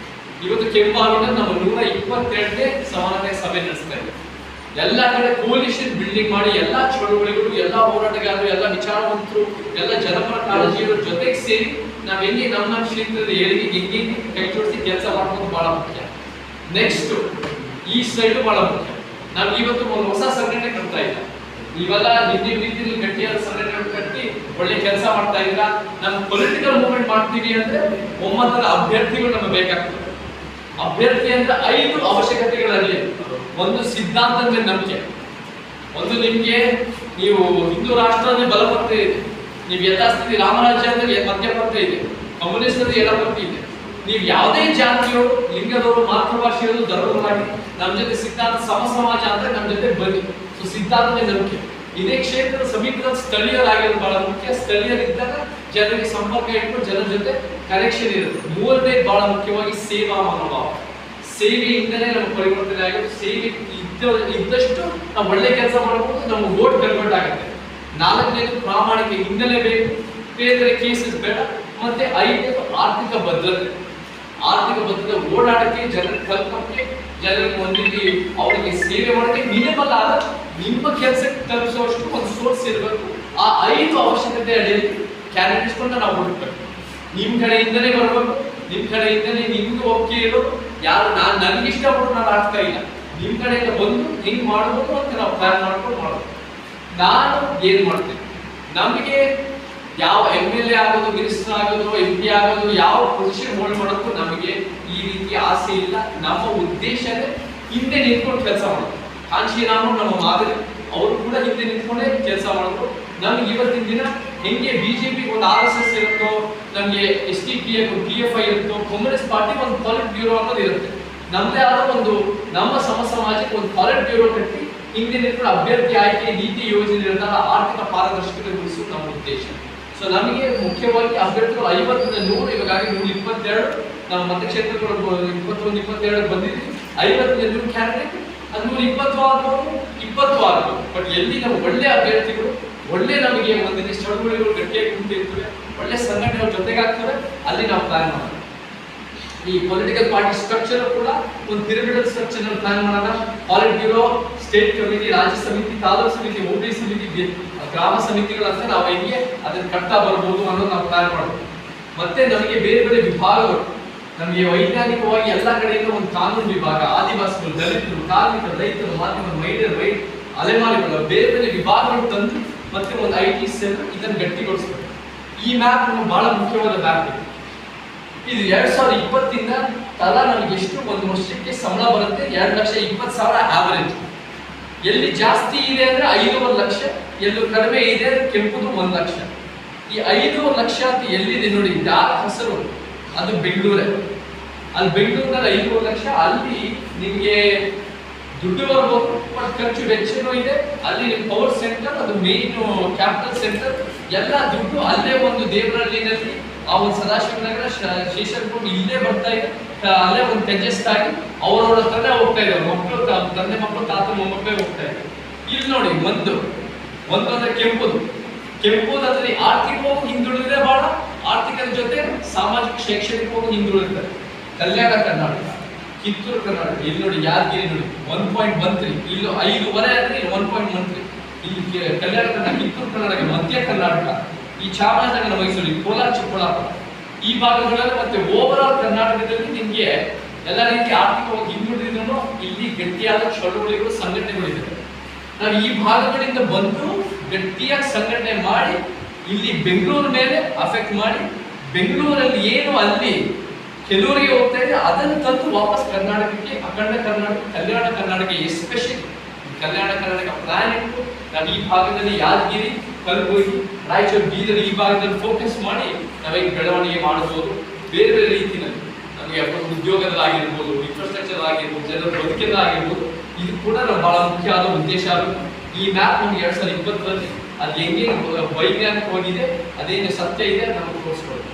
ಇವತ್ತು ಕೆಂಪಾವಿನ ನಮ್ಮ 122ನೇ ಸಮಾನತೆ ಸಭೆ ನಡೆಸ್ತಾ ಇದೆ. ಎಲ್ಲ ಕಡೆ ಕೋಲಿಷನ್ ಬಿಲ್ಡಿಂಗ್ ಮಾಡಿ ಎಲ್ಲಾ ಚಳುವಳಿಗಳು, ಎಲ್ಲಾ ಹೋರಾಟಗಾರರು, ಎಲ್ಲ ವಿಚಾರವಂತರು, ಎಲ್ಲ ಜನಪರ ಕಾಳಜಿಯವರ ಜೊತೆಗೆ ಸೇರಿ ನಾವ್ ಹೆಂಗೆ ನಮ್ಮ ಕ್ಷೇತ್ರದ ಏಳಿಗೆ ಹೆಂಗೆ ಕೈ ಜೋಡಿಸಿ ಕೆಲಸ ಮಾಡೋದು ಬಹಳ ಮುಖ್ಯ. ನೆಕ್ಸ್ಟ್ ಈ ಸೈಡ್ ಬಹಳ ಮುಖ್ಯ. ನಾವ್ ಇವತ್ತು ಒಂದು ಹೊಸ ಸಂಘಟನೆ ಕಟ್ತಾ ಇಲ್ಲ, ಇವೆಲ್ಲ ಹಿಂದಿನ ರೀತಿಯಲ್ಲಿ ಗಟ್ಟಿಯಾದ ಸಂಘಟನೆ ಕಟ್ಟಿ ಒಳ್ಳೆ ಕೆಲಸ ಮಾಡ್ತಾ ಇಲ್ಲ. ನಮ್ಮ ಪೊಲಿಟಿಕಲ್ ಮೂವ್ಮೆಂಟ್ ಮಾಡ್ತೀವಿ ಅಂದ್ರೆ ಒಮ್ಮತದ ಅಭ್ಯರ್ಥಿಗಳು ನಮಗೆ ಬೇಕಾಗ್ತದೆ. ಅಭ್ಯರ್ಥಿ ಅಂದ್ರೆ 5 ಅವಶ್ಯಕತೆಗಳಲ್ಲಿ, ಒಂದು ಸಿದ್ಧಾಂತದ ಮೇಲೆ ನಂಬಿಕೆ, ಒಂದು ನಿಮ್ಗೆ ನೀವು ಹಿಂದೂ ರಾಷ್ಟ್ರ ಅಂದ್ರೆ ಬಲಪಂಥ ಇದೆ, ನೀವು ಯಥಾಸ್ಥಿತಿ ರಾಮರಾಜ್ಯ ಅಂದ್ರೆ ಮಧ್ಯಪಂಥ ಇದೆ, ಕಮ್ಯುನಿಸ್ಟ್ ಅಂದ್ರೆ ಎಡಪಂಥಿ ಇದೆ. ನೀವು ಯಾವುದೇ ಜಾತಿಯವರು, ಲಿಂಗದವರು, ಮಾತೃಭಾಷೆಯವರು, ಧರ್ಮವಾಗಿ ನಮ್ಮ ಜೊತೆ ಸಿದ್ಧಾಂತ ಸಮಾಜ ಅಂದ್ರೆ ನಮ್ಮ ಜೊತೆ ಬನ್ನಿ. ಸೊ ಸಿದ್ಧಾಂತದ ನಂಬಿಕೆ. ಇದೇ ಕ್ಷೇತ್ರದ ಸಮೀಪದ ಸ್ಥಳೀಯರಾಗಿರೋದು ಬಹಳ ಮುಖ್ಯ. ಸ್ಥಳೀಯರಿದ್ದಾಗ ಜನರಿಗೆ ಸಂಪರ್ಕ ಇಟ್ಕೊಂಡು ಜನರ ಜೊತೆ ಕನೆಕ್ಷನ್ ಇರುತ್ತೆ. ಮೂರನೇ ಬಹಳ ಮುಖ್ಯವಾಗಿ ಸೇವಾ ಮನೋಭಾವ. ಸೇವೆಯಿಂದಲೇ ನಮ್ಮ ಪರಿವರ್ತನೆ ಆಗುತ್ತೆ. ಸೇವೆ ಇದ್ದಷ್ಟು ನಾವು ಒಳ್ಳೆ ಕೆಲಸ ಮಾಡಬಹುದು, ನಮ್ಮ ವೋಟ್ ಕನ್ವರ್ಟ್ ಆಗುತ್ತೆ. 4ನೇದು ಪ್ರಾಮಾಣಿಕ ಹಿನ್ನೆಲೆ ಬೇಕು, ಬೇರೆ ಕೇಸಸ್ ಬೇಡ. ಮತ್ತೆ 5ನೇದು ಆರ್ಥಿಕ ಭದ್ರತೆ. ಆರ್ಥಿಕ ಭದ್ರತೆ ಓಡಾಡಕ್ಕೆ, ಜನರ ಕಲ್ಪಕ್ಕೆ, ಜನರಿಗೆ ಒಂದಿಲ್ಲಿ ಅವರಿಗೆ ಸೇವೆ ಮಾಡೋಕ್ಕೆ ಮಿನಿಮಲ್ ಆದ ನಿಮ್ಮ ಕೆಲಸಕ್ಕೆ ತಲುಪಿಸುವಷ್ಟು ಒಂದು ಸೋರ್ಸ್ ಇರಬೇಕು. ಆ 5 ಅವಶ್ಯಕತೆ ಅಡಿಯಲ್ಲಿ ಕ್ಯಾಂಡಿಡೇಟ್ಸ್ ನಾವು ಹುಡುಕಬೇಕು. ನಿಮ್ ಕಡೆಯಿಂದಲೇ ಬರಬೇಕು, ನಿಮ್ ಕಡೆಯಿಂದಲೇ ನಿಮ್ಗೆ ಒಪ್ಪಿಗೆ ಇರೋದು. ಯಾರು ನನಗೆ ಇಷ್ಟಪಟ್ಟು ನಾನು ಆಗ್ತಾ ಇಲ್ಲ, ನಿಮ್ ಕಡೆಯಿಂದ ಬಂದು ಹಿಂಗ್ ಮಾಡಬೇಕು ಅಂತ ನಾವು ಪ್ಲಾನ್ ಮಾಡ್ಕೊಂಡು ಮಾಡೋದು. ನಾನು ಏನ್ ಮಾಡ್ತೇನೆ, ನಮಗೆ ಯಾವ MLA ಆಗೋದು, ಮಿನಿಸ್ಟರ್ ಆಗೋದು, MP ಆಗೋದು, ಯಾವ ಪೊಸಿಷನ್ ಹೋಲ್ಡ್ ಮಾಡೋಕ್ಕೂ ನಮಗೆ ಈ ರೀತಿ ಆಸೆ ಇಲ್ಲ. ನಮ್ಮ ಉದ್ದೇಶನೇ ಹಿಂದೆ ನಿಂತ್ಕೊಂಡು ಕೆಲಸ ಮಾಡೋದು. ಕಾಂಶಿರಾಮನ್ ನಮ್ಮ ಮಾದರಿ, ಅವರು ಕೂಡ ಹಿಂದೆ ನಿಂತ್ಕೊಂಡೇ ಕೆಲಸ ಮಾಡಿದ್ರು. ನಮ್ಗೆ ಇವತ್ತಿನ ದಿನ ಹೆಂಗೆ BJP ಒಂದು RSS ಇರುತ್ತೋ, ನಮಗೆ SDPF PFI ಇರುತ್ತೋ, ಕಮ್ಯುನಿಸ್ಟ್ ಪಾರ್ಟಿ ಒಂದು ಪಾಲಿಟ್ ಬ್ಯೂರೋ ಅನ್ನೋದು ಇರುತ್ತೆ. ನಮ್ಮದೇ ಆದ ಒಂದು ನಮ್ಮ ಸಮಾಜಕ್ಕೆ ಒಂದು ಪಾಲಿಟ್ ಬ್ಯೂರೋ ಕಟ್ಟಿ ಹಿಂದೆ ನಿಂತ್ಕೊಂಡು ಅಭ್ಯರ್ಥಿ ಆಯ್ಕೆ, ನೀತಿ ಯೋಜನೆ ನಿರ್ಧಾರ, ಆರ್ಥಿಕ ಪಾರದರ್ಶಕತೆಗೊಳಿಸುವುದು ನಮ್ಮ ಉದ್ದೇಶ. ಸೊ ನಮಗೆ ಮುಖ್ಯವಾಗಿ ಅಭ್ಯರ್ಥಿಗಳು 50ರಿಂದ 100, ಇವಾಗಲೇ 122 ನಮ್ಮ ಮತಕ್ಷೇತ್ರಗಳು 21, 22 ಬಂದಿದ್ದೀವಿ. 50ರಿಂದ 100 ಕ್ಯಾಂಡಿಡೇಟ್, ಅದು 120 ಆಗ್ಬೋದು, 20 ಆಗ್ಬೋದು. ಬಟ್ ಎಲ್ಲಿ ನಾವು ಒಳ್ಳೆ ಅಭ್ಯರ್ಥಿಗಳು, ಒಳ್ಳೆ ನಮಗೆ ಒಂದಿನ ಚಳುವಳಿಗಳು ಗಟ್ಟಿಯಾಗಿ ಕುಂತಿರ್ತವೆ, ಒಳ್ಳೆ ಸಂಘಟನೆಗಳ ಜೊತೆಗಾಗ್ತವೆ, ಅಲ್ಲಿ ನಾವು ಪ್ಲಾನ್ ಮಾಡೋಣ. ಈ ಪೊಲಿಟಿಕಲ್ ಪಾರ್ಟಿ ಸ್ಟ್ರಕ್ಚರ್ ಕೂಡ ಒಂದು ಪಿರಮಿಡಲ್ ಸ್ಟ್ರಕ್ಚರ್ ಪ್ಲಾನ್ ಮಾಡೋಣ. ಪಾಲಿಟ್ ಬ್ಯೂರೋ, ಸ್ಟೇಟ್ ಕಮಿಟಿ, ರಾಜ್ಯ ಸಮಿತಿ, ತಾಲೂಕು ಸಮಿತಿ, ಹೋಬಳಿ ಸಮಿತಿ, ಗ್ರಾಮ ಸಮಿತಿಗಳಂತ ನಾವು ಹೆಂಗೆ ಅದನ್ನ ಕಟ್ತಾ ಬರ್ಬೋದು ಅನ್ನೋದು ನಾವು ಪ್ಲಾನ್ ಮಾಡ್ಬೋದು. ಮತ್ತೆ ನಮಗೆ ಬೇರೆ ವಿಭಾಗಗಳು, ನಮಗೆ ವೈಜ್ಞಾನಿಕವಾಗಿ ಎಲ್ಲ ಕಡೆಯಿಂದ ಒಂದು ಕಾನೂನು ವಿಭಾಗ, ಆದಿವಾಸಿಗಳು, ದಲಿತರು, ಕಾರ್ಮಿಕರು, ರೈತರು, ಮಾಧ್ಯಮ, ಮಹಿಳೆಯರು, ಅಲೆಮಾರಿಗಳು, ಬೇರೆ ವಿಭಾಗಗಳು ತಂದು ಮತ್ತೆ ಒಂದು IT ಸೆಲ್ ಇದನ್ನು ಗಟ್ಟಿಗೊಳಿಸಬೇಕು. ಈ ಮ್ಯಾಪ್ ನಮಗೆ ಬಹಳ ಮುಖ್ಯವಾದ ಮ್ಯಾಪ್ ಇದೆ. ಇದು 2020 ತಲಾ ನಮಗೆ ಎಷ್ಟು ಒಂದು ವರ್ಷಕ್ಕೆ ಸಂಬಳ ಬರುತ್ತೆ? 2,20,000 ಆವರೇಜ್. ಎಲ್ಲಿ ಜಾಸ್ತಿ ಇದೆ ಅಂದ್ರೆ 5,5 ಲಕ್ಷ, ಎಲ್ಲೂ ಕಡಿಮೆ ಇದೆ ಕೆಂಪುದು 1 ಲಕ್ಷ. ಈ 5,5 ಲಕ್ಷ ಅಂತ ಎಲ್ಲಿದೆ ನೋಡಿ, ಡಾರ್ಕ್ ಹಸಿರು, ಅದು ಬೆಂಗಳೂರೇ. ಅಲ್ಲಿ ಬೆಂಗಳೂರಿನಲ್ಲಿ 5,5 ಲಕ್ಷ. ಅಲ್ಲಿ ನಿಮಗೆ ದುಡ್ಡು ಬರ್ಬೋದು, ಬಟ್ ಖರ್ಚು ವೆಚ್ಚನೂ ಇದೆ. ಅಲ್ಲಿ ಪವರ್ ಸೆಂಟರ್, ಅದು ಮೇನ್ ಕ್ಯಾಪಿಟಲ್ ಸೆಂಟರ್, ಎಲ್ಲ ದುಡ್ಡು ಅಲ್ಲೇ ಒಂದು ದೇವರಹಳ್ಳಿನಲ್ಲಿ ಆ ಒಂದು ಸದಾಶಿವನಗರ ಶೇಷರ್ಕೊಂಡು ಇಲ್ಲೇ ಬರ್ತಾ ಇದೆ. ಅಲ್ಲೇ ಒಂದು ಅಡ್ಜಸ್ಟ್ ಆಗಿ ಅವರವರ ಹತ್ರನೇ ಹೋಗ್ತಾ ಇದೆ. ಮಕ್ಕಳು ತಂದೆ ಮಕ್ಕಳು ತಾತ ಮೊಮ್ಮಕ್ಕಳೇ ಹೋಗ್ತಾ ಇದೆ. ಇಲ್ಲಿ ನೋಡಿ ಒಂದು ಅಂದ್ರೆ ಕೆಂಪುದಲ್ಲಿ ಆರ್ಥಿಕವಾಗಿ ಹಿಂದುಳಿದ್ರೆ ಬಹಳ, ಆರ್ಥಿಕದ ಜೊತೆ ಸಾಮಾಜಿಕ ಶೈಕ್ಷಣಿಕವಾಗಿ ಹಿಂದುಳಿತಾರೆ. ಕಲ್ಯಾಣ ಕರ್ನಾಟಕ, ಕಿತ್ತೂರು ಕರ್ನಾಟಕ, ಇಲ್ಲಿ ನೋಡಿ ಯಾದಗಿರಿ ನೋಡಿ 1.13, ಇಲ್ಲಿ 5.5 ಅಂದ್ರೆ 1.13. ಇಲ್ಲಿ ಕಲ್ಯಾಣ ಕರ್ನಾಟಕ, ಕಿತ್ತೂರು ಕರ್ನಾಟಕ, ಮಧ್ಯ ಕರ್ನಾಟಕ, ಈ ಚಾಮರಾಜನಗರ, ಮೈಸೂರು, ಕೋಲಾರ, ಚಿಕ್ಕಬಳ್ಳಾಪುರ ಈ ಭಾಗಗಳಲ್ಲಿ, ಮತ್ತೆ ಓವರ್ ಆಲ್ ಕರ್ನಾಟಕದಲ್ಲಿ ನಿಮಗೆ ಎಲ್ಲ ರೀತಿ ಆರ್ಥಿಕವಾಗಿ ಹಿಂದುಳಿದ್ರು ಇಲ್ಲಿ ಗಟ್ಟಿಯಾದ ಚಳುವಳಿಗಳು, ಸಂಘಟನೆಗಳಿದೆ. ನಾವು ಈ ಭಾಗಗಳಿಂದ ಬಂದು ಗಟ್ಟಿಯಾಗಿ ಸಂಘಟನೆ ಮಾಡಿ ಇಲ್ಲಿ ಬೆಂಗಳೂರು ಮೇಲೆ ಅಫೆಕ್ಟ್ ಮಾಡಿ, ಬೆಂಗಳೂರಲ್ಲಿ ಏನು ಅಲ್ಲಿ ಕೆಲವರಿಗೆ ಹೋಗ್ತಾ ಇದೆ ಅದನ್ನು ತಂದು ವಾಪಸ್ ಕರ್ನಾಟಕಕ್ಕೆ, ಅಖಂಡ ಕರ್ನಾಟಕ, ಕಲ್ಯಾಣ ಕರ್ನಾಟಕ, ಎಸ್ಪೆಷಲಿ ಕಲ್ಯಾಣ ಕರ್ನಾಟಕ ಪ್ಲಾನ್ ಇಟ್ಟು ನಾವು ಈ ಭಾಗದಲ್ಲಿ ಯಾದಗಿರಿ, ಕಲಬುರಗಿ, ರಾಯಚೂರು, ಬೀದರ್ ಈ ಭಾಗದಲ್ಲಿ ಫೋಕಸ್ ಮಾಡಿ ನಾವೀಗ ಬೆಳವಣಿಗೆ ಮಾಡಬಹುದು. ಬೇರೆ ಬೇರೆ ರೀತಿಯಲ್ಲಿ ನಮಗೆ ಉದ್ಯೋಗದಲ್ಲಾಗಿರ್ಬೋದು, ಇನ್ಫ್ರಾಸ್ಟ್ರಕ್ಚರ್ ಆಗಿರ್ಬೋದು, ಜನರ ಬದುಕಿನಲ್ಲಾಗಿರ್ಬೋದು, ಇದು ಕೂಡ ನಾವು ಬಹಳ ಮುಖ್ಯವಾದ ಉದ್ದೇಶ ಆಗುತ್ತೆ. ಈ ಮ್ಯಾಪ್ ನಮಗೆ 2020ರಲ್ಲಿ ಅದು ಹೆಂಗೆ ವೈಜ್ಞಾನಿಕವಾಗಿದೆ, ಅದೇನು ಸತ್ಯ ಇದೆ ನಮಗೆ ತೋರಿಸ್ಕೊಳ್ಳೋದು.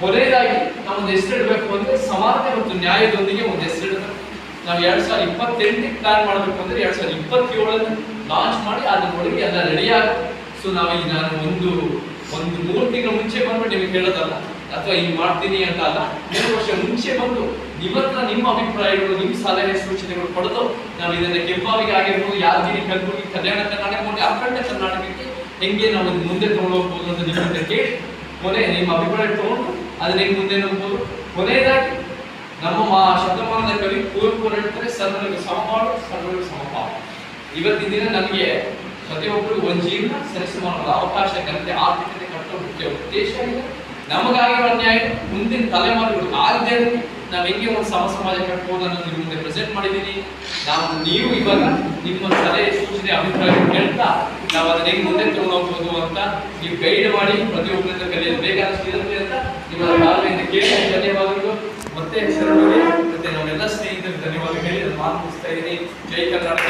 ಕೊನೆಯದಾಗಿ ನಾವು ಒಂದು ಹೆಸರಿಡಬೇಕು ಅಂದ್ರೆ ಸಮಾನತೆ ಮತ್ತು ನ್ಯಾಯದೊಂದಿಗೆ ಒಂದು ಹೆಸರಿಡಬೇಕು. ನಾವು 2028 ಪ್ಲಾನ್ ಮಾಡಬೇಕು ಅಂದ್ರೆ 2027 ಲಾಂಚ್ ಮಾಡಿ ಅದರೊಳಗೆ ಎಲ್ಲ ರೆಡಿ ಆಗುತ್ತೆ. ಸೊ ನಾವೀಗ ನಾನು ಒಂದು 3 ತಿಂಗಳ ಮುಂಚೆ ಬಂದ್ಬಿಟ್ಟು ನಿಮಗೆ ಹೇಳೋದಲ್ಲ, ಅಥವಾ ಈಗ ಮಾಡ್ತೀನಿ ಅಂತ ಅಲ್ಲ, 3 ವರ್ಷ ಮುಂಚೆ ಬಂದು ನಿಮ್ಮ ಅಭಿಪ್ರಾಯಗಳು, ನಿಮ್ಮ ಸಲಹೆ ಸೂಚನೆಗಳು ಪಡೆದು ನಾವು ಇದನ್ನ ಕೆಂಪಾವಿಗೆ ಆಗಿರ್ಬೋದು, ಯಾದಗಿರಿ, ಕಲಬುರಗಿ, ಕಲ್ಯಾಣ ಕರ್ನಾಟಕ ಮತ್ತು ಅಖಂಡ ಕರ್ನಾಟಕಕ್ಕೆ ಹೆಂಗೆ ನಾವು ಮುಂದೆ ತಗೊಂಡು ಹೋಗ್ಬೋದು ಅಂತ ನಿಮ್ಮಿಂದ ಕೇಳಿ, ನಿಮ್ಮ ಅಭಿಪ್ರಾಯ ತಗೊಂಡು ಅದನ್ನ ಹೆಂಗೆ ಮುಂದೆ ಹೋಗ್ಬೋದು. ಕೊನೆಯದಾಗಿ ನಮ್ಮ ಶತಮಾನದ ಕವಿ ಕುವೆಂಪು ಹೇಳ್ತಾರೆ, ಸರ್ವರಿಗೆ ಸಮಪಾಡು, ಸರ್ವರಿಗೆ ಸಮಪಾಡು. ಇವತ್ತಿನ ದಿನ ನಮಗೆ ಪ್ರತಿಯೊಬ್ಬರಿಗೂ ಒಂದು ಜೀವನ ಸರಿಸಮಾನವಾದ ಅವಕಾಶ, ಘನತೆ, ಆರ್ಥಿಕತೆ ಕಟ್ಟುವ ಮುಖ್ಯ ಉದ್ದೇಶ ಇದೆ. ನಮಗಾಗಿರೋ ಅನ್ಯಾಯ ಮುಂದಿನ ತಲೆಮಾರುಗಳು ಆಗದೆ ನಾವು ಹೆಂಗೆ ಒಂದು ಸಮಾಜ ಕಟ್ಬೋದು ಅನ್ನೋದು ನಿಮ್ಮ ಮುಂದೆ ಪ್ರೆಸೆಂಟ್ ಮಾಡಿದ್ದೀನಿ. ನೀವು ಇವಾಗ ನಿಮ್ಮ ಸಲಹೆ ಸೂಚನೆ ಅಭಿಪ್ರಾಯ ಕೇಳ್ತಾ ನಾವು ಅದನ್ನ ಹೆಂಗೆ ಮುಂದೆ ತಗೊಂಡು ಹೋಗ್ಬೋದು ಅಂತ ನೀವು ಗೈಡ್ ಮಾಡಿ ಪ್ರತಿಯೊಬ್ಬರಿಂದ ಕಲಿಯಲು ಬೇಕಾದಷ್ಟು ಇರುತ್ತೆ ಅಂತ ನಿಮ್ಮ ತಾಳ್ಮೆಯಿಂದ ಕೇಳಿ ಧನ್ಯವಾದಗಳು. ಮತ್ತೆ ಶರಣರಿಗೆ ಮತ್ತೆ ನಮ್ಮೆಲ್ಲ ಸ್ನೇಹಿತರಿಗೆ ಧನ್ಯವಾದ ಹೇಳಿ ನಾನು ಮಾತು ಮುಗಿಸ್ತಾ ಇದ್ದೀನಿ. ಜೈ ಕರ್ನಾಟಕ.